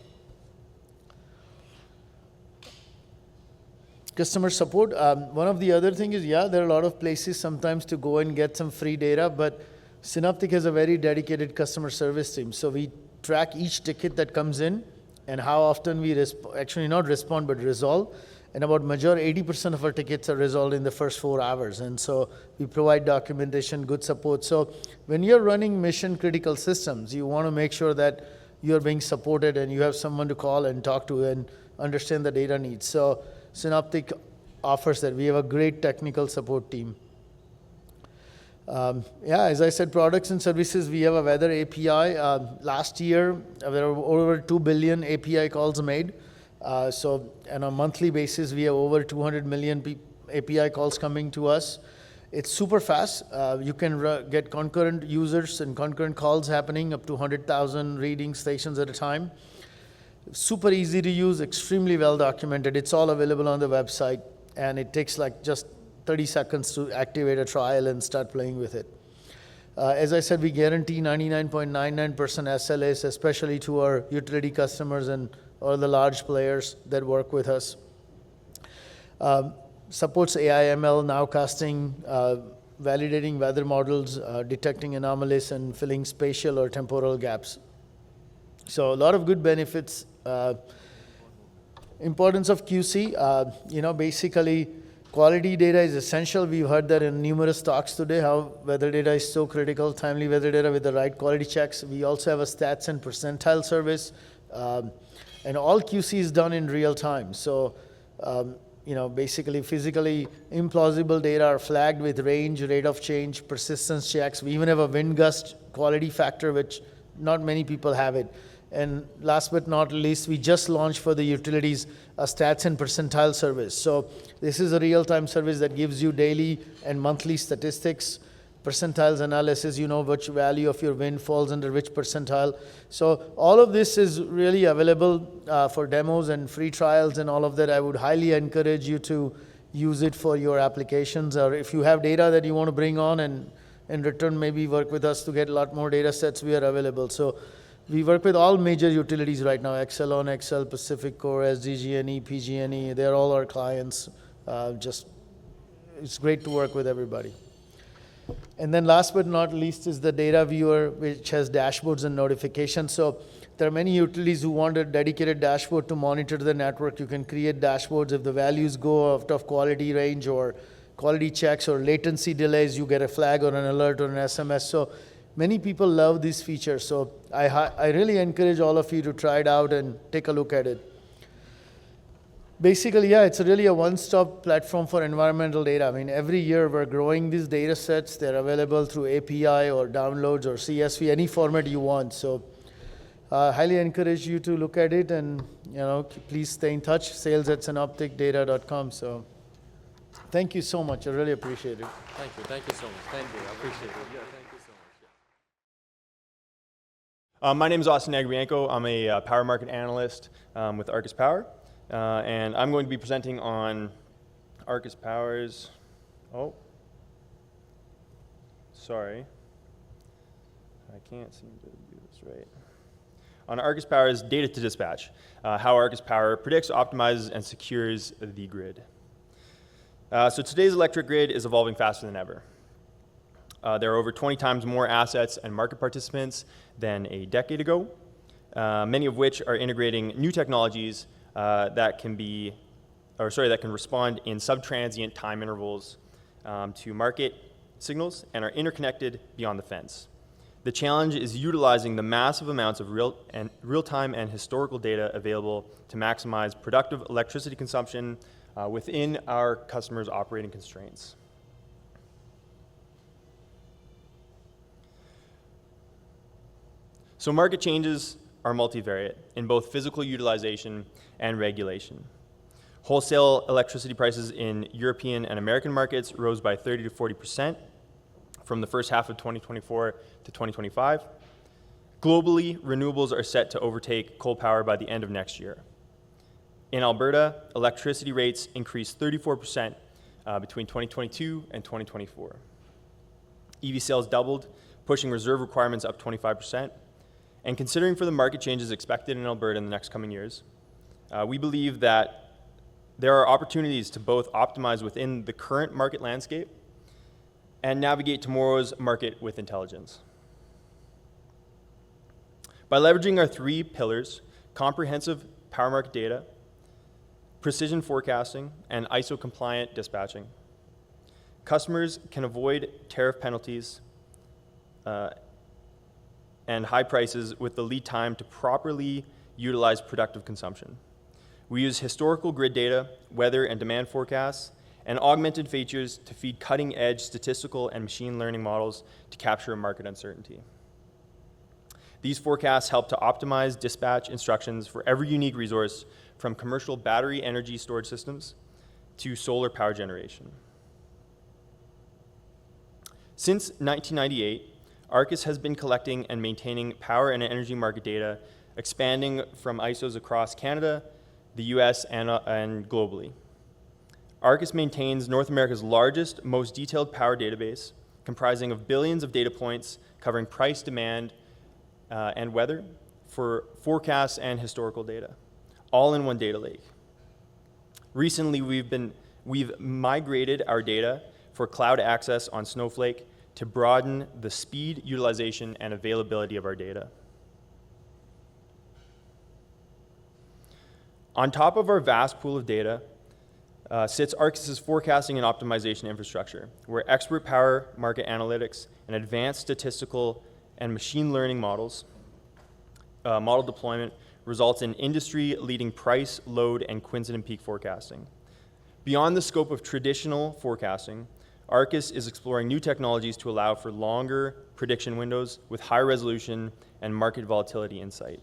Customer support. One of the other things is, there are a lot of places sometimes to go and get some free data, but Synoptic has a very dedicated customer service team. So we track each ticket that comes in and how often we actually not respond, but resolve. And about 80% of our tickets are resolved in the first 4 hours. And so we provide documentation, good support. So when you're running mission critical systems, you want to make sure that you're being supported and you have someone to call and talk to and understand the data needs. So Synoptic offers that. We have a great technical support team. As I said, products and services, we have a weather API. Last year, there were over 2 billion API calls made. So on a monthly basis, we have over 200 million API calls coming to us. It's super fast. You can get concurrent users and concurrent calls happening up to 100,000 reading stations at a time. Super easy to use, extremely well documented. It's all available on the website, and it takes like just 30 seconds to activate a trial and start playing with it. As I said, we guarantee 99.99% SLAs, especially to our utility customers and all the large players that work with us. Supports AI, ML, nowcasting, validating weather models, detecting anomalies, and filling spatial or temporal gaps. So a lot of good benefits. Importance of QC, basically quality data is essential. We've heard that in numerous talks today, how weather data is so critical, timely weather data with the right quality checks. We also have a stats and percentile service, and all QC is done in real time. So, basically physically implausible data are flagged with range, rate of change, persistence checks. We even have a wind gust quality factor, which not many people have it. And last but not least, we just launched for the utilities a stats and percentile service. So this is a real-time service that gives you daily and monthly statistics, percentiles analysis, which value of your wind falls under which percentile. So all of this is really available for demos and free trials and all of that. I would highly encourage you to use it for your applications, or if you have data that you want to bring on and in return maybe work with us to get a lot more data sets, we are available. So we work with all major utilities right now, Exelon, Xcel, Pacific Core, SDG&E, PG&E. They're all our clients. It's great to work with everybody. And then last but not least is the data viewer, which has dashboards and notifications. So there are many utilities who want a dedicated dashboard to monitor the network. You can create dashboards. If the values go out of quality range or quality checks or latency delays, you get a flag or an alert or an SMS. So many people love these features. So I really encourage all of you to try it out and take a look at it. basically, yeah, it's really a one-stop platform for environmental data. I mean, every year we're growing these data sets. They're available through API or downloads or CSV, any format you want. So highly encourage you to look at it, and please stay in touch, sales@synopticdata.com. So thank you so much. I really appreciate it. Thank you so much. Thank you. I appreciate it. Yeah, thank you so much. My name is Austyn Nagribianko. I'm a power market analyst with Arcus Power, and I'm going to be presenting on Arcus Power's, sorry, I can't seem to do this right. On Arcus Power's data to dispatch, how Arcus Power predicts, optimizes, and secures the grid. So today's electric grid is evolving faster than ever. There are over 20 times more assets and market participants than a decade ago, many of which are integrating new technologies that can respond in subtransient time intervals to market signals and are interconnected beyond the fence. The challenge is utilizing the massive amounts of real-time and historical data available to maximize productive electricity consumption within our customers' operating constraints. So market changes are multivariate in both physical utilization and regulation. Wholesale electricity prices in European and American markets rose by 30 to 40% from the first half of 2024 to 2025. Globally, renewables are set to overtake coal power by the end of next year. In Alberta, electricity rates increased 34% between 2022 and 2024. EV sales doubled, pushing reserve requirements up 25%. And considering for the market changes expected in Alberta in the next coming years, we believe that there are opportunities to both optimize within the current market landscape and navigate tomorrow's market with intelligence. By leveraging our three pillars, comprehensive power market data, precision forecasting, and ISO-compliant dispatching, customers can avoid tariff penalties and high prices with the lead time to properly utilize productive consumption. We use historical grid data, weather and demand forecasts, and augmented features to feed cutting-edge statistical and machine learning models to capture market uncertainty. These forecasts help to optimize dispatch instructions for every unique resource, from commercial battery energy storage systems to solar power generation. Since 1998, Arcus has been collecting and maintaining power and energy market data, expanding from ISOs across Canada, the US, and globally. Arcus maintains North America's largest, most detailed power database, comprising of billions of data points covering price, demand, and weather for forecasts and historical data, all in one data lake. Recently, we've migrated our data for cloud access on Snowflake to broaden the speed, utilization, and availability of our data. On top of our vast pool of data sits Arcus's forecasting and optimization infrastructure, where expert power market analytics and advanced statistical and machine learning model deployment results in industry-leading price, load, and coincident peak forecasting. Beyond the scope of traditional forecasting, Arcus is exploring new technologies to allow for longer prediction windows with high resolution and market volatility insight.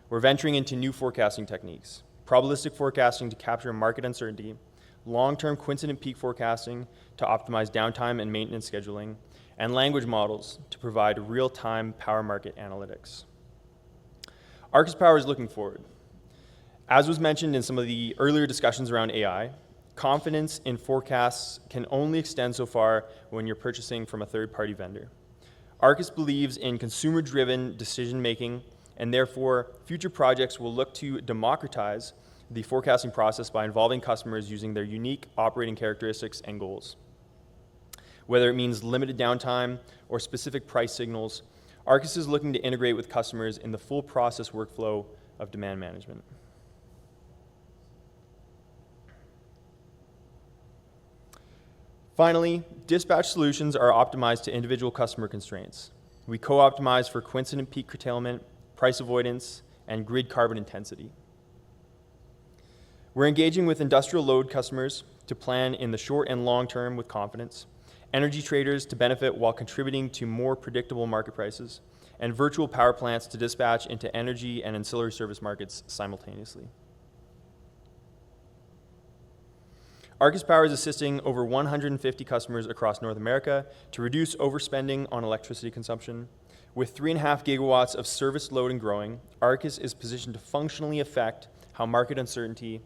We're venturing into new forecasting techniques, probabilistic forecasting to capture market uncertainty, long-term coincident peak forecasting to optimize downtime and maintenance scheduling, and language models to provide real-time power market analytics. Arcus Power is looking forward. As was mentioned in some of the earlier discussions around AI, confidence in forecasts can only extend so far when you're purchasing from a third-party vendor. Arcus believes in consumer-driven decision-making, and therefore future projects will look to democratize the forecasting process by involving customers using their unique operating characteristics and goals. Whether it means limited downtime or specific price signals, Arcus is looking to integrate with customers in the full process workflow of demand management. Finally, dispatch solutions are optimized to individual customer constraints. We co-optimize for coincident peak curtailment, price avoidance, and grid carbon intensity. We're engaging with industrial load customers to plan in the short and long term with confidence, energy traders to benefit while contributing to more predictable market prices, and virtual power plants to dispatch into energy and ancillary service markets simultaneously. Arcus Power is assisting over 150 customers across North America to reduce overspending on electricity consumption. With 3.5 gigawatts of service load and growing, Arcus is positioned to functionally affect how market uncertainty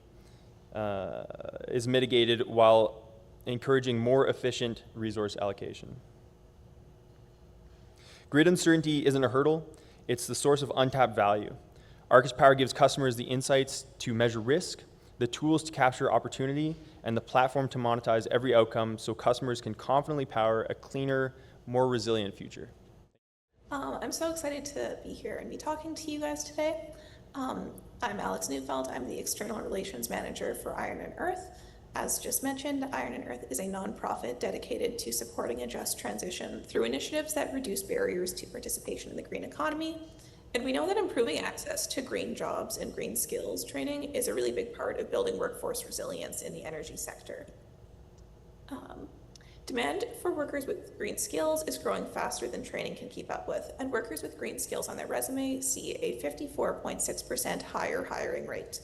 is mitigated while encouraging more efficient resource allocation. Grid uncertainty isn't a hurdle, it's the source of untapped value. Arcus Power gives customers the insights to measure risk, the tools to capture opportunity, and the platform to monetize every outcome so customers can confidently power a cleaner, more resilient future. I'm so excited to be here and be talking to you guys today. I'm Alex Neufeldt. I'm the External Relations Manager for Iron&Earth. As just mentioned, Iron&Earth is a nonprofit dedicated to supporting a just transition through initiatives that reduce barriers to participation in the green economy. And we know that improving access to green jobs and green skills training is a really big part of building workforce resilience in the energy sector. Demand for workers with green skills is growing faster than training can keep up with, and workers with green skills on their resume see a 54.6% higher hiring rate.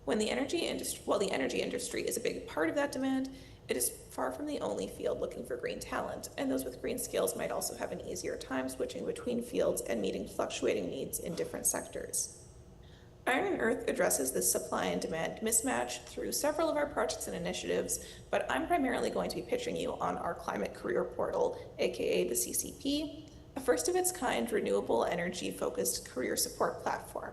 While the energy industry is a big part of that demand, it is far from the only field looking for green talent, and those with green skills might also have an easier time switching between fields and meeting fluctuating needs in different sectors. Iron&Earth addresses this supply and demand mismatch through several of our projects and initiatives, but I'm primarily going to be pitching you on our Climate Career Portal, aka the CCP, a first of its kind renewable energy focused career support platform.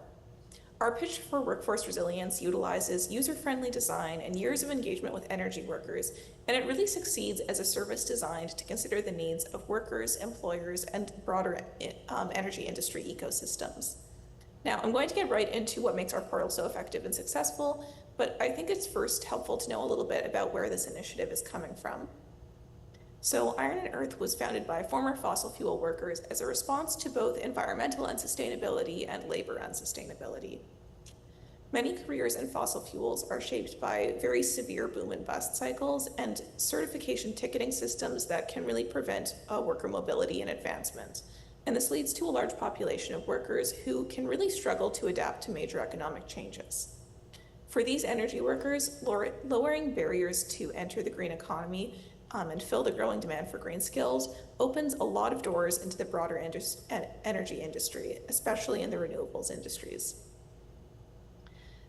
Our pitch for workforce resilience utilizes user-friendly design and years of engagement with energy workers, and it really succeeds as a service designed to consider the needs of workers, employers, and broader energy industry ecosystems. Now, I'm going to get right into what makes our portal so effective and successful, but I think it's first helpful to know a little bit about where this initiative is coming from. So Iron&Earth was founded by former fossil fuel workers as a response to both environmental unsustainability and labor unsustainability. Many careers in fossil fuels are shaped by very severe boom and bust cycles and certification ticketing systems that can really prevent worker mobility and advancement. And this leads to a large population of workers who can really struggle to adapt to major economic changes. For these energy workers, lowering barriers to enter the green economy and fill the growing demand for green skills opens a lot of doors into the broader energy industry, especially in the renewables industries.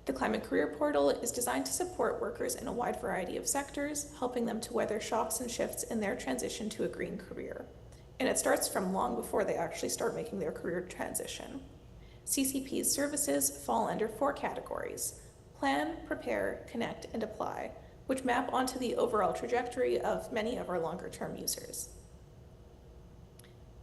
The Climate Career Portal is designed to support workers in a wide variety of sectors, helping them to weather shocks and shifts in their transition to a green career. And it starts from long before they actually start making their career transition. CCP's services fall under 4 categories: plan, prepare, connect, and apply, which map onto the overall trajectory of many of our longer-term users.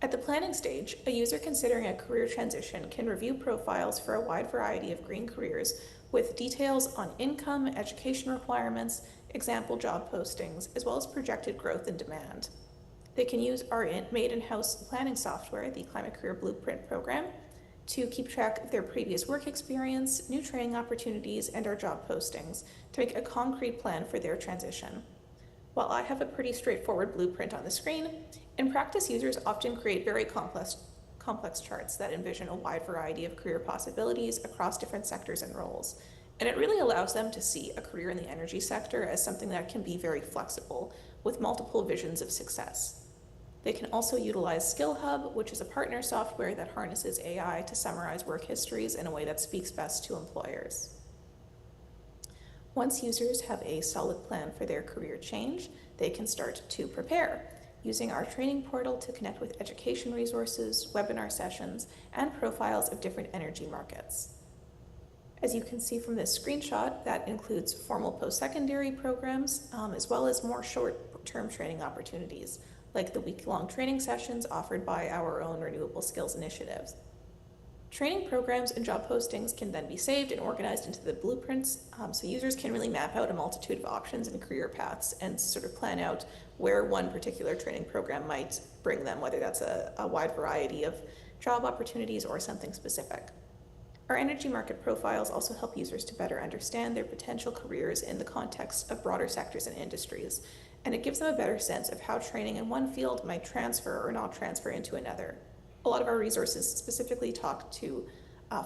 At the planning stage, a user considering a career transition can review profiles for a wide variety of green careers with details on income, education requirements, example job postings, as well as projected growth and demand. They can use our made in-house planning software, the Climate Career Blueprint program, to keep track of their previous work experience, new training opportunities, and our job postings to make a concrete plan for their transition. While I have a pretty straightforward blueprint on the screen, in practice users often create very complex charts that envision a wide variety of career possibilities across different sectors and roles. And it really allows them to see a career in the energy sector as something that can be very flexible, with multiple visions of success. They can also utilize Skill Hub, which is a partner software that harnesses AI to summarize work histories in a way that speaks best to employers. Once users have a solid plan for their career change, they can start to prepare, using our training portal to connect with education resources, webinar sessions, and profiles of different energy markets. As you can see from this screenshot, that includes formal post-secondary programs, as well as more short-term training opportunities, like the week-long training sessions offered by our own renewable skills initiatives. Training programs and job postings can then be saved and organized into the blueprints, so users can really map out a multitude of options and career paths and sort of plan out where one particular training program might bring them, whether that's a wide variety of job opportunities or something specific. Our energy market profiles also help users to better understand their potential careers in the context of broader sectors and industries, and it gives them a better sense of how training in one field might transfer or not transfer into another. A lot of our resources specifically talk to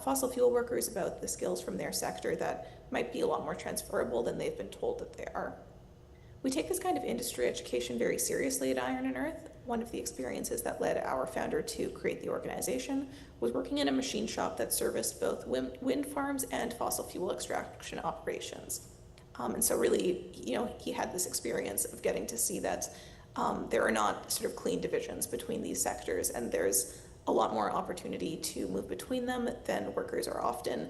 fossil fuel workers about the skills from their sector that might be a lot more transferable than they've been told that they are. We take this kind of industry education very seriously at Iron&Earth. One of the experiences that led our founder to create the organization was working in a machine shop that serviced both wind farms and fossil fuel extraction operations. And so really, he had this experience of getting to see that there are not sort of clean divisions between these sectors, and there's a lot more opportunity to move between them than workers are often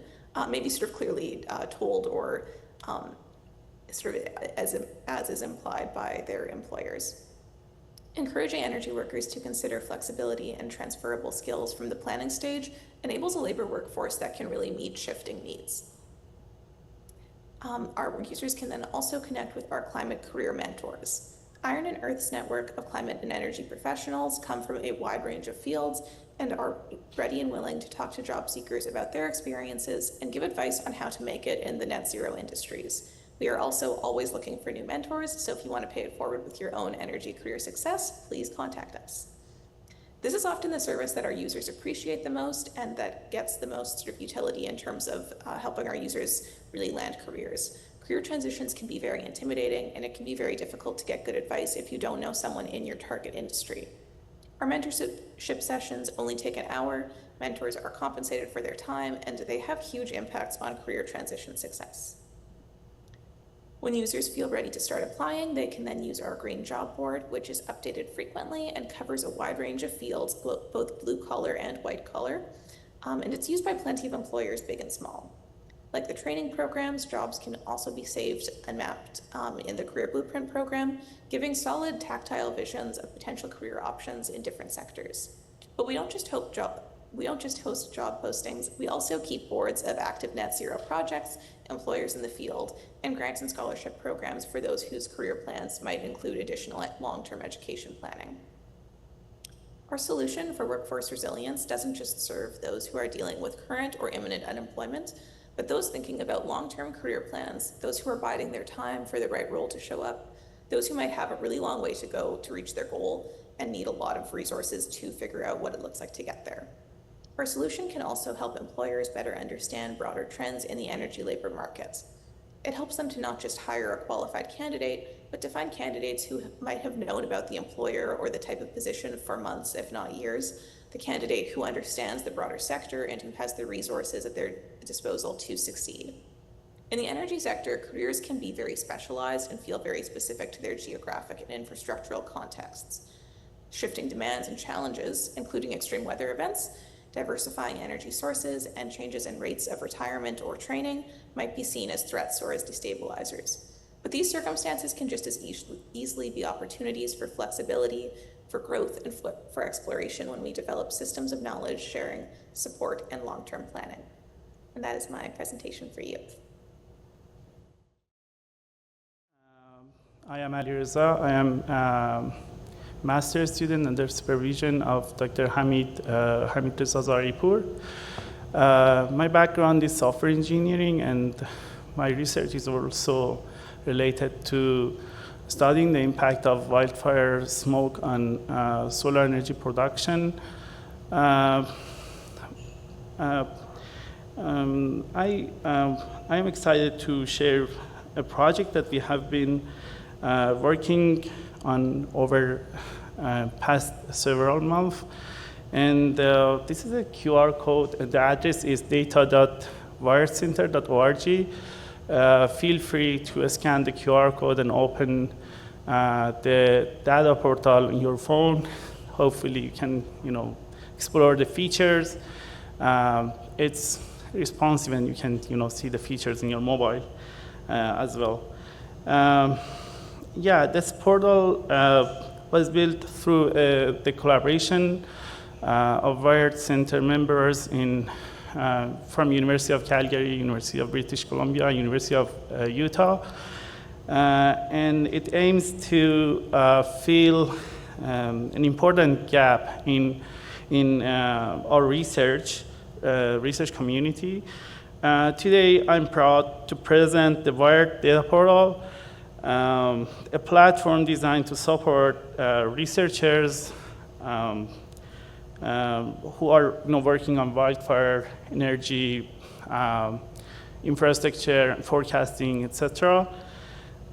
maybe sort of clearly told or sort of as is implied by their employers. Encouraging energy workers to consider flexibility and transferable skills from the planning stage enables a labor workforce that can really meet shifting needs. Our users can then also connect with our climate career mentors. Iron&Earth's network of climate and energy professionals come from a wide range of fields and are ready and willing to talk to job seekers about their experiences and give advice on how to make it in the net zero industries. We are also always looking for new mentors, so if you want to pay it forward with your own energy career success, please contact us. This is often the service that our users appreciate the most and that gets the most sort of utility in terms of helping our users really land careers. Career transitions can be very intimidating, and it can be very difficult to get good advice if you don't know someone in your target industry. Our mentorship sessions only take an hour, mentors are compensated for their time, and they have huge impacts on career transition success. When users feel ready to start applying, they can then use our green job board, which is updated frequently and covers a wide range of fields, both blue collar and white collar, and it's used by plenty of employers, big and small. Like the training programs, jobs can also be saved and mapped in the Career Blueprint program, giving solid tactile visions of potential career options in different sectors. But we don't just host job postings, we also keep boards of active net zero projects, employers in the field, and grants and scholarship programs for those whose career plans might include additional long-term education planning. Our solution for workforce resilience doesn't just serve those who are dealing with current or imminent unemployment, but those thinking about long-term career plans, those who are biding their time for the right role to show up, those who might have a really long way to go to reach their goal and need a lot of resources to figure out what it looks like to get there. Our solution can also help employers better understand broader trends in the energy labor markets. It helps them to not just hire a qualified candidate, but to find candidates who might have known about the employer or the type of position for months, if not years, the candidate who understands the broader sector and who has the resources at their disposal to succeed. In the energy sector, careers can be very specialized and feel very specific to their geographic and infrastructural contexts. Shifting demands and challenges, including extreme weather events, diversifying energy sources, and changes in rates of retirement or training might be seen as threats or as destabilizers. But these circumstances can just as easily be opportunities for flexibility, for growth, and for exploration when we develop systems of knowledge sharing, support, and long-term planning. And that is my presentation for you. I am Alireza. I am master's student under supervision of Dr. Hamid Reza Zaripur. My background is software engineering, and my research is also related to studying the impact of wildfire smoke on solar energy production. I am excited to share a project that we have been working on over past several months. And this is a QR code, and the address is data.wirecenter.org. Feel free to scan the QR code and open the data portal on your phone. Hopefully you can, explore the features. It's responsive, and you can, see the features in your mobile as well. This portal was built through the collaboration of Wired Center members from University of Calgary, University of British Columbia, University of Utah, and it aims to fill an important gap in our research research community. Today, I'm proud to present the Wired Data Portal, a platform designed to support researchers who are working on wildfire energy infrastructure, forecasting, etc.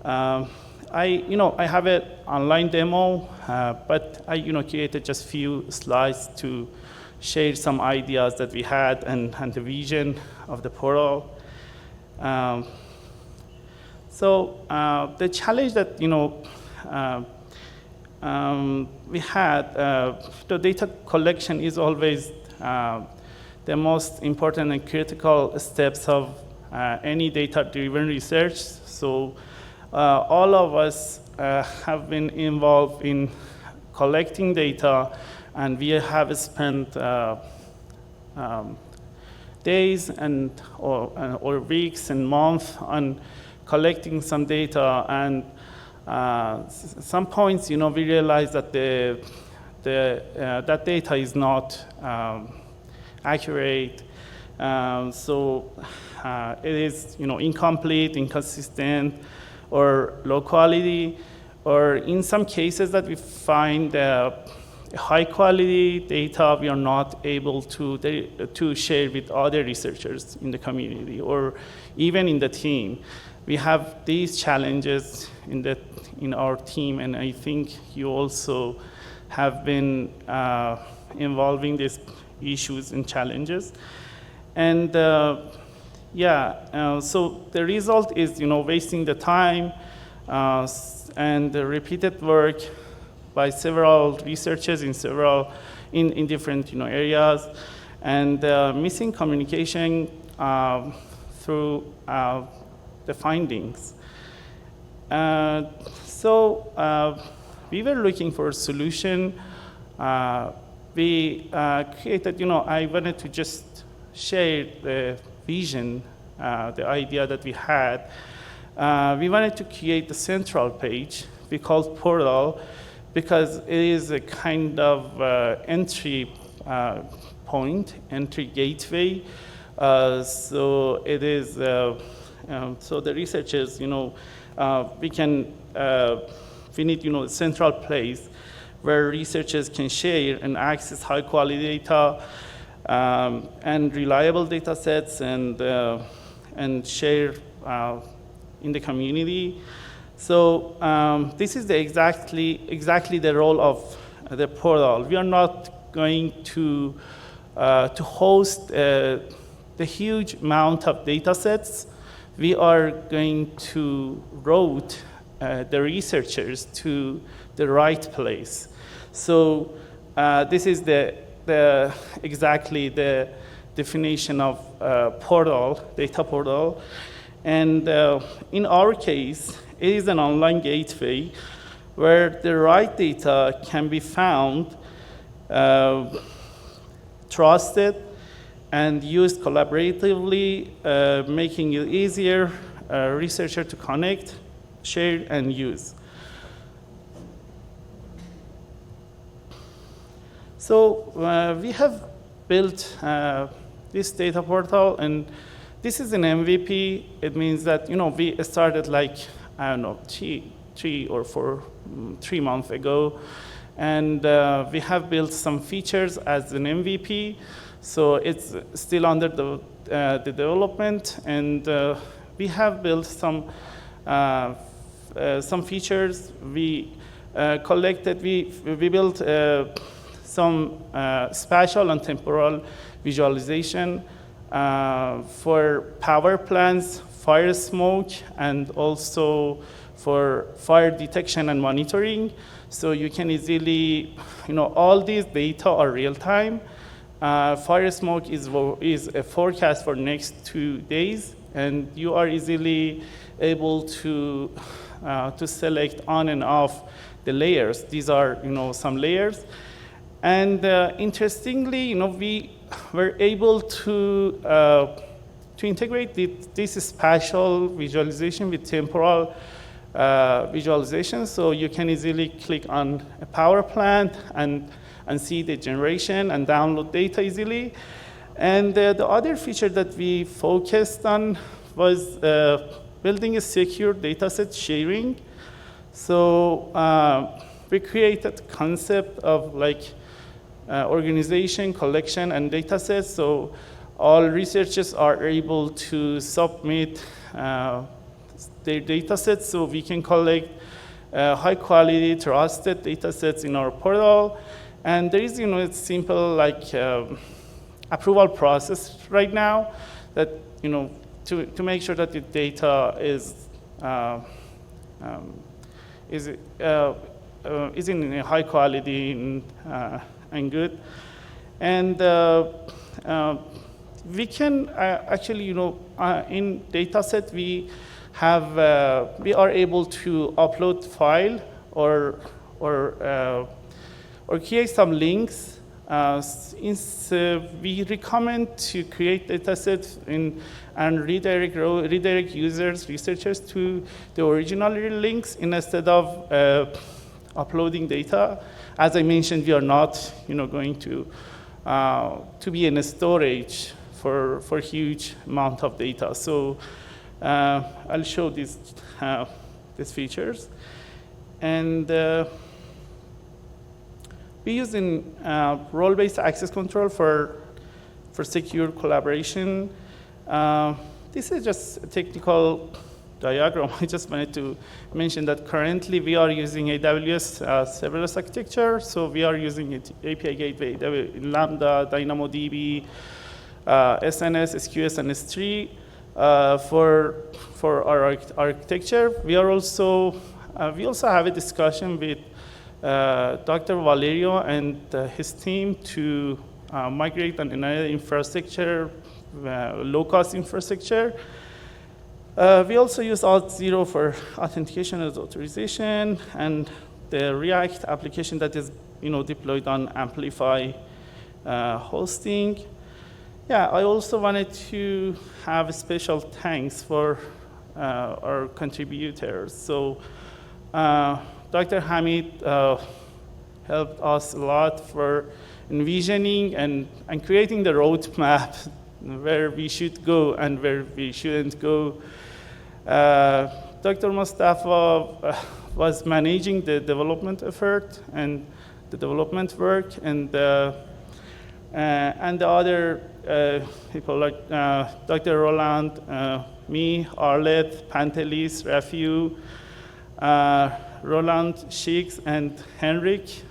I have an online demo, but I created just few slides to share some ideas that we had and the vision of the portal. So the challenge that we had, the data collection is always the most important and critical steps of any data-driven research. So all of us have been involved in collecting data, and we have spent days or weeks and months on collecting some data. And some points, we realized that that data is not accurate. So it is, incomplete, inconsistent, or low quality, or in some cases that we find high quality data we are not able to share with other researchers in the community or even in the team. We have these challenges in our team, and I think you also have been involving these issues and challenges. And so the result is, wasting the time and the repeated work by several researchers in different areas, and missing communication through the findings. So we were looking for a solution. We created, I wanted to just share the vision, the idea that we had. We wanted to create the central page we called Portal, because it is a kind of entry point, entry gateway. So it is, so the researchers, we need, a central place where researchers can share and access high quality data and reliable data sets and share in the community. So this is exactly the role of the portal. We are not going to host the huge amount of data sets. We are going to route the researchers to the right place. So this is exactly the definition of portal, data portal. And in our case, it is an online gateway where the right data can be found, trusted, and used collaboratively, making it easier researcher to connect, share, and use. So we have built this data portal, and this is an MVP. It means that we started like, I don't know, 3 or 3 months ago, and we have built some features as an MVP. So it's still under the development, and we have built some features. We built some spatial and temporal visualization for power plants, fire smoke, and also for fire detection and monitoring. So you can easily, all these data are real time. Fire smoke is a forecast for next 2 days, and you are easily able to select on and off the layers. These are some layers, and interestingly, we were able to integrate this spatial visualization with temporal visualization. So you can easily click on a power plant and see the generation and download data easily. And the other feature that we focused on was building a secure dataset sharing. So we created concept of like organization, collection, and datasets. So all researchers are able to submit their datasets, so we can collect high quality, trusted datasets in our portal. And there is, a simple like approval process right now that, to make sure that the data is in a high quality and good. And we can actually, in dataset we are able to upload file or create some links. We recommend to create datasets and redirect users, researchers to the original links instead of uploading data. As I mentioned, we are not, going to be in a storage for huge amount of data. So I'll show these features. And we use role-based access control for secure collaboration. This is just a technical diagram. I just wanted to mention that currently we are using AWS serverless architecture. So we are using API gateway, Lambda, DynamoDB, SNS, SQS, and S3 for our architecture. We also have a discussion with Dr. Valerio and his team to migrate on another infrastructure, low-cost infrastructure. We also use Auth0 for authentication and authorization, and the React application that is deployed on Amplify hosting. Yeah, I also wanted to have a special thanks for our contributors. So Dr. Hamid helped us a lot for envisioning and creating the roadmap where we should go and where we shouldn't go. Dr. Mustafa was managing the development effort and the development work, and the other people like Dr. Roland, me, Arlette, Pantelis, Rafiu, Roland, Shix, and Henrik.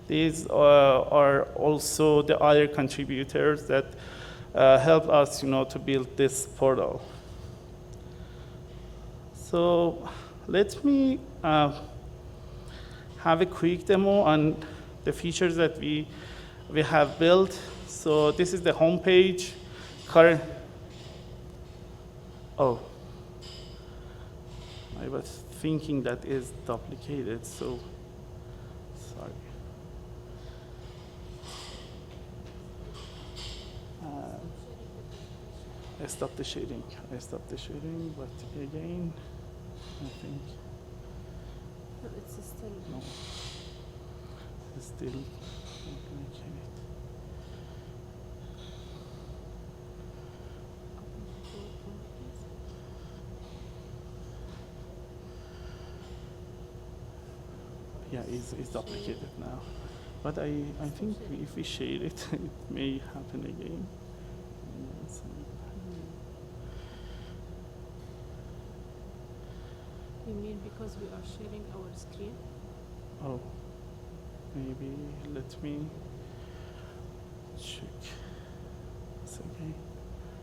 These are also the other contributors that helped us, to build this portal. So let me have a quick demo on the features that we have built. So this is the home page. Oh, I was thinking that is duplicated, so sorry. I stopped the shading, but again, I think. But it's still. No. It's still complicated. Yeah, it's duplicated now. But I think if we share it, it may happen again. You mean because we are sharing our screen? Oh, maybe let me check. It's okay.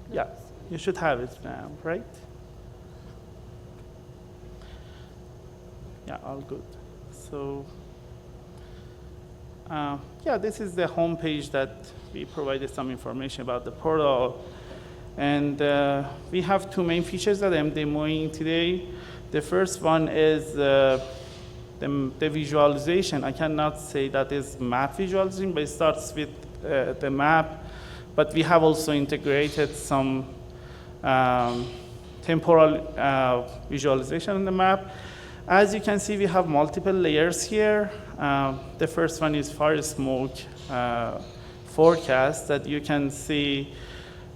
No, Yeah, you should have it now, right? Yeah, all good. So, yeah, this is the home page that we provided some information about the portal. And we have two main features that I'm demoing today. The first one is the visualization. I cannot say that is map visualization, but it starts with the map. But we have also integrated some temporal visualization in the map. As you can see, we have multiple layers here. The first one is fire smoke forecast that you can see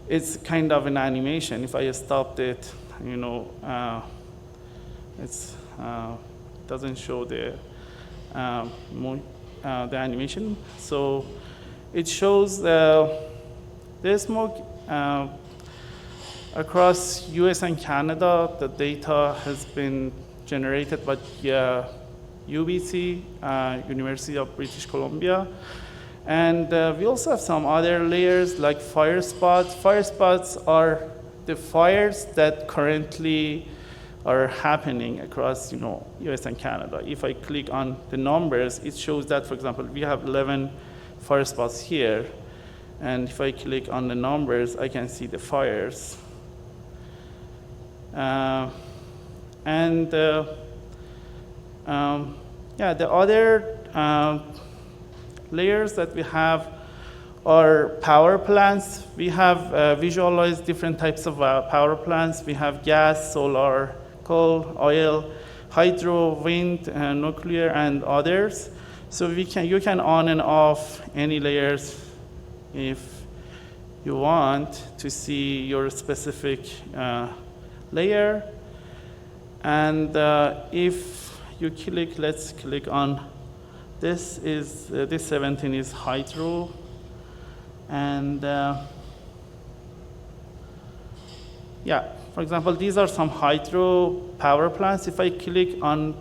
it's kind of an animation. If I stopped it, it's doesn't show the animation. So it shows the smoke across US and Canada. The data has been generated by UofC, University of British Columbia. And we also have some other layers like fire spots. Fire spots are the fires that currently are happening across US and Canada. If I click on the numbers, it shows that, for example, we have 11 fire spots here. And if I click on the numbers, I can see the fires. The other layers that we have are power plants. We have visualized different types of power plants. We have gas, solar, coal, oil, hydro, wind, nuclear, and others. So you can on and off any layers if you want to see your specific layer. And if you click, let's click on this 17 is hydro. And for example, these are some hydro power plants. If I click on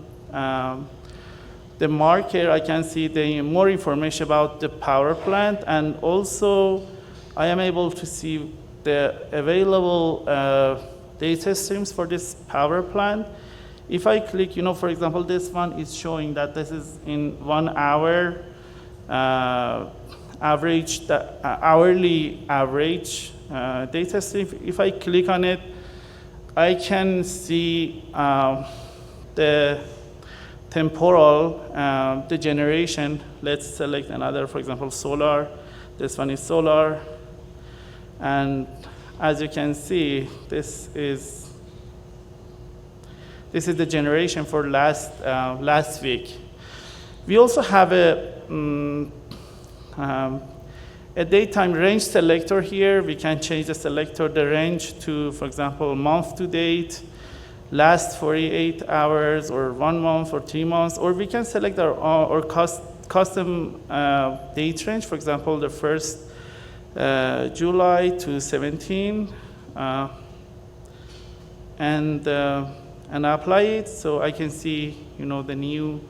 the marker, I can see the more information about the power plant, and also I am able to see the available data streams for this power plant. If I click, for example, this one is showing that this is in 1 hour average, the hourly average data stream. If I click on it, I can see the temporal, the generation. Let's select another, for example, solar. This one is solar. And as you can see, this is the generation for last week. We also have a daytime range selector here. We can change the selector, the range to, for example, month to date, last 48 hours, or 1 month, or 3 months, or we can select our custom date range. For example, the 1st July to 17, and apply it, so I can see, the new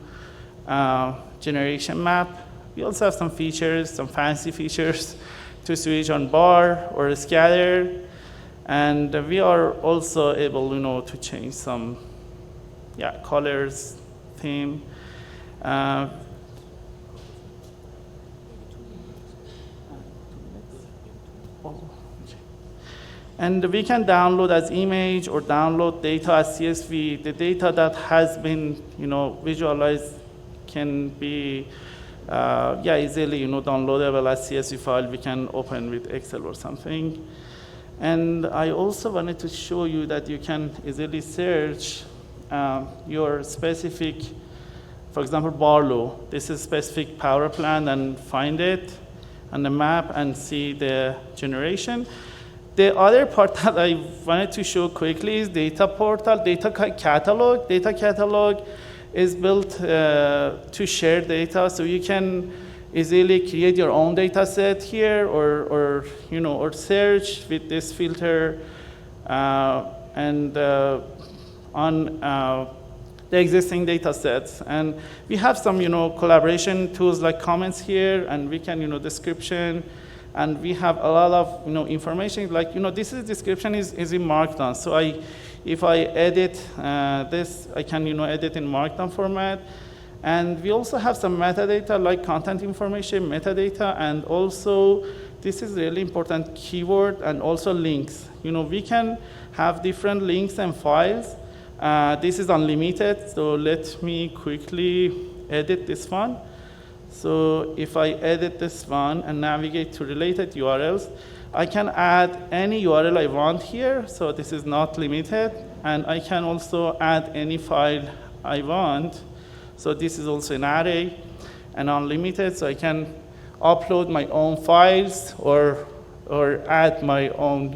generation map. We also have some features, some fancy features to switch on bar or scatter, and we are also able, to change some, colors, theme. And we can download as image or download data as CSV. The data that has been, visualized can be, easily, downloadable as CSV file. We can open with Excel or something. And I also wanted to show you that you can easily search your specific, for example, Barlow. This is specific power plant, and find it on the map and see the generation. The other part that I wanted to show quickly is data portal, data catalog. Data catalog is built to share data, so you can easily create your own data set here, or search with this filter and on the existing data sets. And we have some collaboration tools like comments here, and we can description. And we have a lot of information, like this description is in Markdown. So if I edit this, I can edit in Markdown format. And we also have some metadata like content information, metadata, and also this is really important, keyword and also links. We can have different links and files. This is unlimited, so let me quickly edit this one. So if I edit this one and navigate to related URLs, I can add any URL I want here, so this is not limited. And I can also add any file I want. So this is also an array and unlimited, so I can upload my own files or add my own,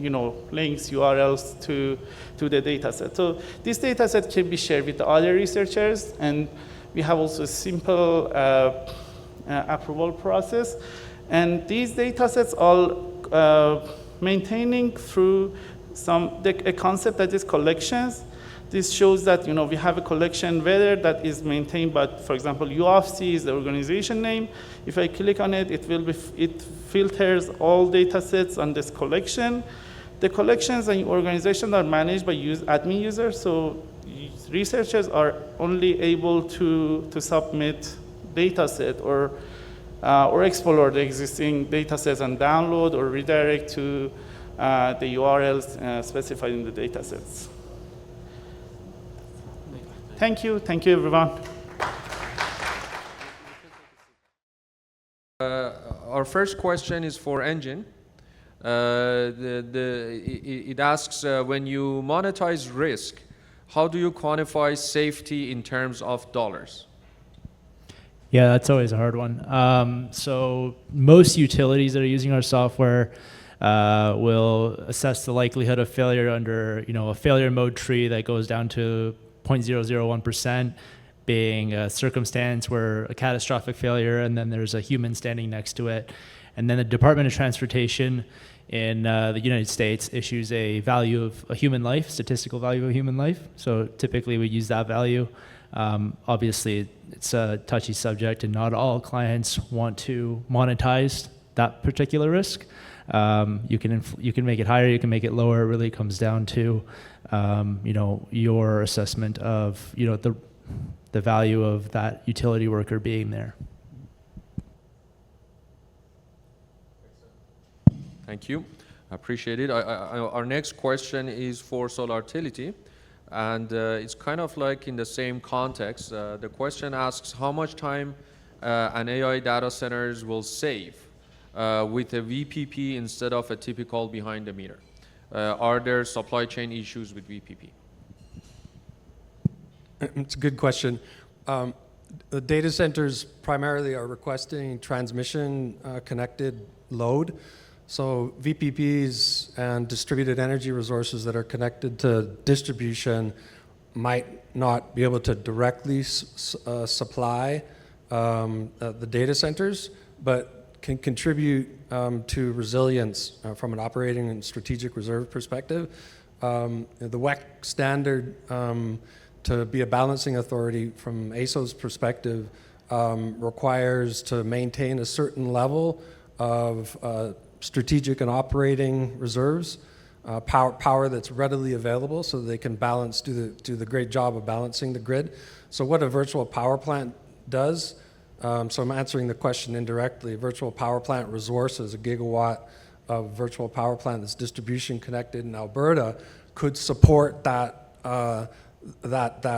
links, URLs to the data set. So this data set can be shared with the other researchers, and we have also a simple approval process. And these data sets are maintaining through a concept that is collections. This shows that we have a collection whether that is maintained by, for example, UofC is the organization name. If I click on it, it filters all data sets on this collection. The collections and organizations are managed by admin users, so researchers are only able to submit data set or explore the existing data sets and download or redirect to the URLs specified in the data sets. Thank you everyone. Our first question is for Engine. It asks, when you monetize risk, how do you quantify safety in terms of dollars? Yeah, that's always a hard one. So most utilities that are using our software will assess the likelihood of failure under, a failure mode tree that goes down to 0.001%, being a circumstance where a catastrophic failure and then there's a human standing next to it. And then the Department of Transportation in the United States issues a value of a human life, statistical value of a human life. So typically we use that value. Obviously, it's a touchy subject and not all clients want to monetize that particular risk. You can make it higher, you can make it lower. It really comes down to your assessment of the value of that utility worker being there. Thank you. I appreciate it. Our next question is for Solartility, and it's kind of like in the same context. The question asks how much time an AI data centers will save with a VPP instead of a typical behind the meter. Are there supply chain issues with VPP? It's a good question. The data centers primarily are requesting transmission connected load. So VPPs and distributed energy resources that are connected to distribution might not be able to directly supply the data centers, but can contribute to resilience from an operating and strategic reserve perspective. The WEC standard to be a balancing authority from ASO's perspective requires to maintain a certain level of strategic and operating reserves, power that's readily available so they can do the great job of balancing the grid. So what a virtual power plant does, so I'm answering the question indirectly. Virtual power plant resources, a gigawatt of virtual power plant that's distribution connected in Alberta could support that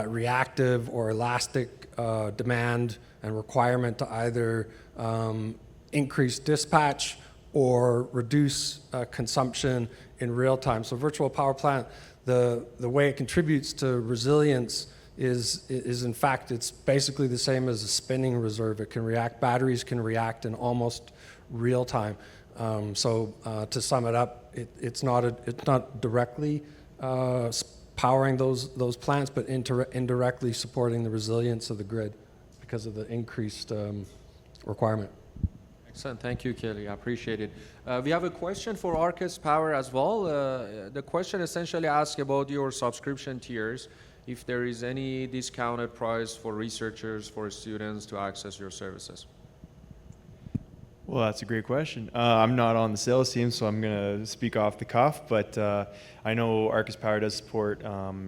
reactive or elastic demand and requirement to either increase dispatch or reduce consumption in real time. So virtual power plant, the way it contributes to resilience is in fact, it's basically the same as a spinning reserve. It can react, batteries can react in almost real time. So to sum it up, it's not directly powering those plants, but indirectly supporting the resilience of the grid because of the increased requirement. Excellent. Thank you, Kelly. I appreciate it. We have a question for Arcus Power as well. The question essentially asks about your subscription tiers, if there is any discounted price for researchers, for students to access your services. Well, that's a great question. I'm not on the sales team, so I'm going to speak off the cuff, but I know Arcus Power does support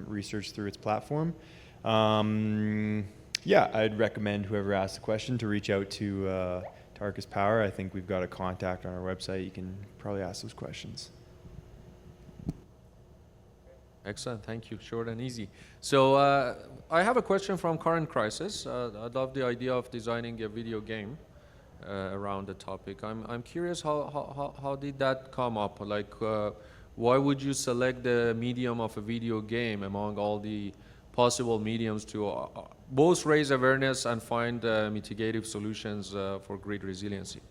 research through its platform. Yeah, I'd recommend whoever asked the question to reach out to Arcus Power. I think we've got a contact on our website. You can probably ask those questions. Excellent. Thank you. Short and easy. So I have a question from Current Crisis. I love the idea of designing a video game around the topic. I'm curious how did that come up? Like, why would you select the medium of a video game among all the possible mediums to both raise awareness and find mitigative solutions for grid resiliency?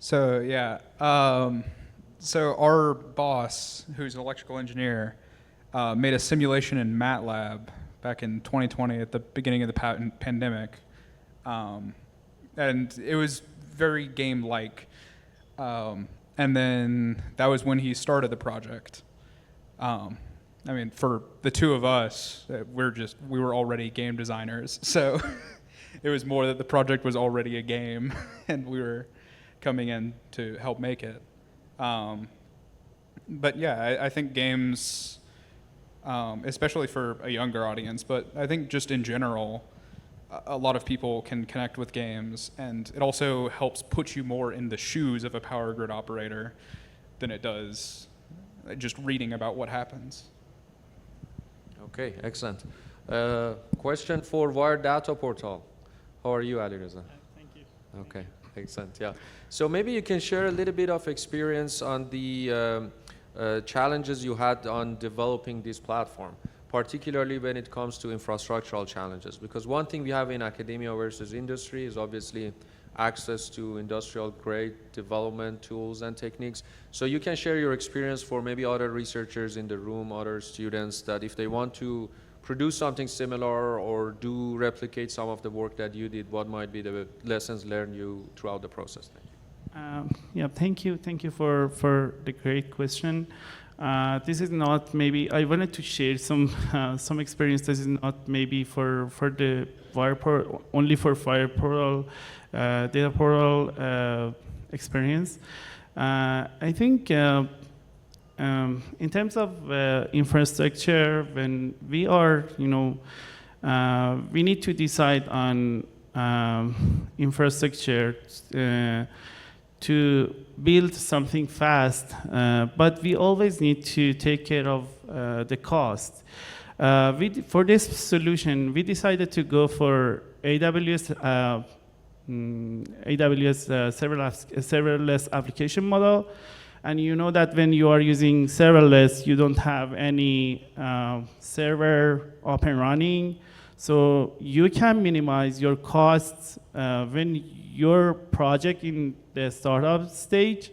So yeah, so our boss, who's an electrical engineer, made a simulation in MATLAB back in 2020 at the beginning of the pandemic, and it was very game-like. And then that was when he started the project. I mean, for the two of us, we were already game designers, so it was more that the project was already a game, and we were coming in to help make it. But yeah, I think games, especially for a younger audience, but I think just in general, a lot of people can connect with games, and it also helps put you more in the shoes of a power grid operator than it does just reading about what happens. Okay, excellent. Question for Wire Data Portal. How are you, Alireza? Thank you. Okay, excellent, yeah. So maybe you can share a little bit of experience on the challenges you had on developing this platform, particularly when it comes to infrastructural challenges. Because one thing we have in academia versus industry is obviously access to industrial grade development tools and techniques. So you can share your experience for maybe other researchers in the room, other students, that if they want to produce something similar or do replicate some of the work that you did, what might be the lessons learned you throughout the process? Thank you. Yeah, thank you for the great question. This is not maybe, I wanted to share some experience. This is not maybe for the wire portal, only for wire portal, data portal experience. I think in terms of infrastructure, when we are, we need to decide on infrastructure to build something fast, but we always need to take care of the cost. For this solution, we decided to go for AWS serverless application model. And you know that when you are using serverless, you don't have any server up and running. So you can minimize your costs when your project in the startup stage.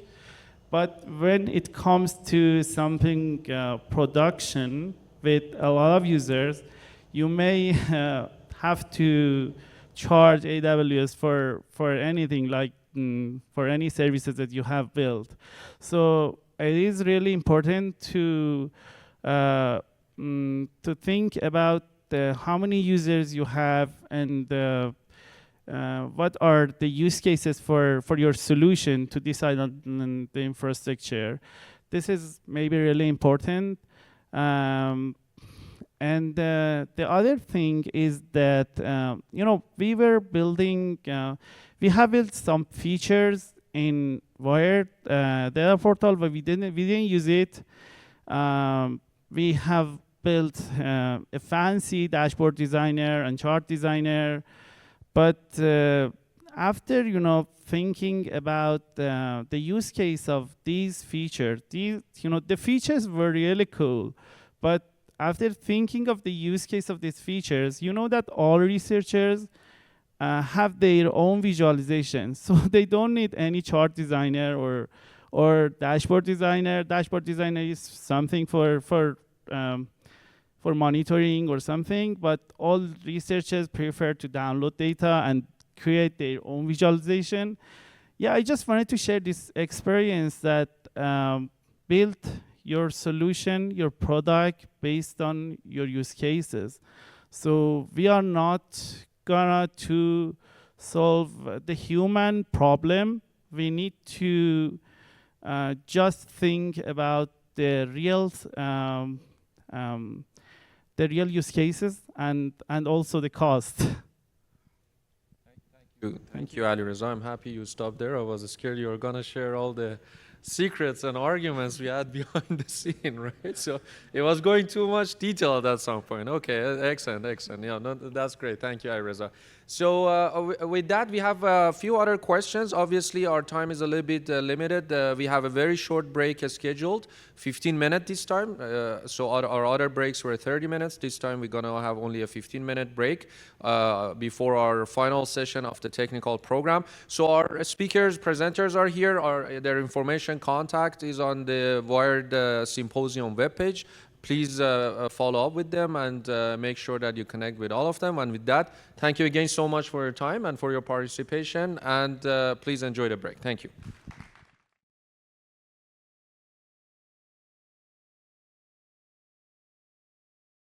But when it comes to something production with a lot of users, you may have to charge AWS for anything, like for any services that you have built. So it is really important to think about how many users you have and what are the use cases for your solution to decide on the infrastructure. This is maybe really important. And the other thing is that, we were building, we have built some features in Wired Data Portal, but we didn't use it. We have built a fancy dashboard designer and chart designer, but after thinking about the use case of these features, the features were really cool, but after thinking of the use case of these features, you know that all researchers have their own visualization, so they don't need any chart designer or dashboard designer. Dashboard designer is something for monitoring or something, but all researchers prefer to download data and create their own visualization. Yeah, I just wanted to share this experience that built your solution, your product based on your use cases. So we are not gonna to solve the human problem. We need to just think about the real use cases and also the cost. Thank you, Alireza. I'm happy you stopped there. I was scared you were gonna share all the secrets and arguments we had behind the scene, right? So it was going too much detail at some point. Okay, excellent, excellent. Yeah, no, that's great. Thank you, Alireza. So with that, we have a few other questions. Obviously, our time is a little bit limited. We have a very short break scheduled, 15 minutes this time. So our other breaks were 30 minutes. This time, we're going to have only a 15-minute break before our final session of the technical program. So our speakers, presenters are here. Their information contact is on the Wired Symposium webpage. Please follow up with them and make sure that you connect with all of them. And with that, thank you again so much for your time and for your participation. And please enjoy the break. Thank you.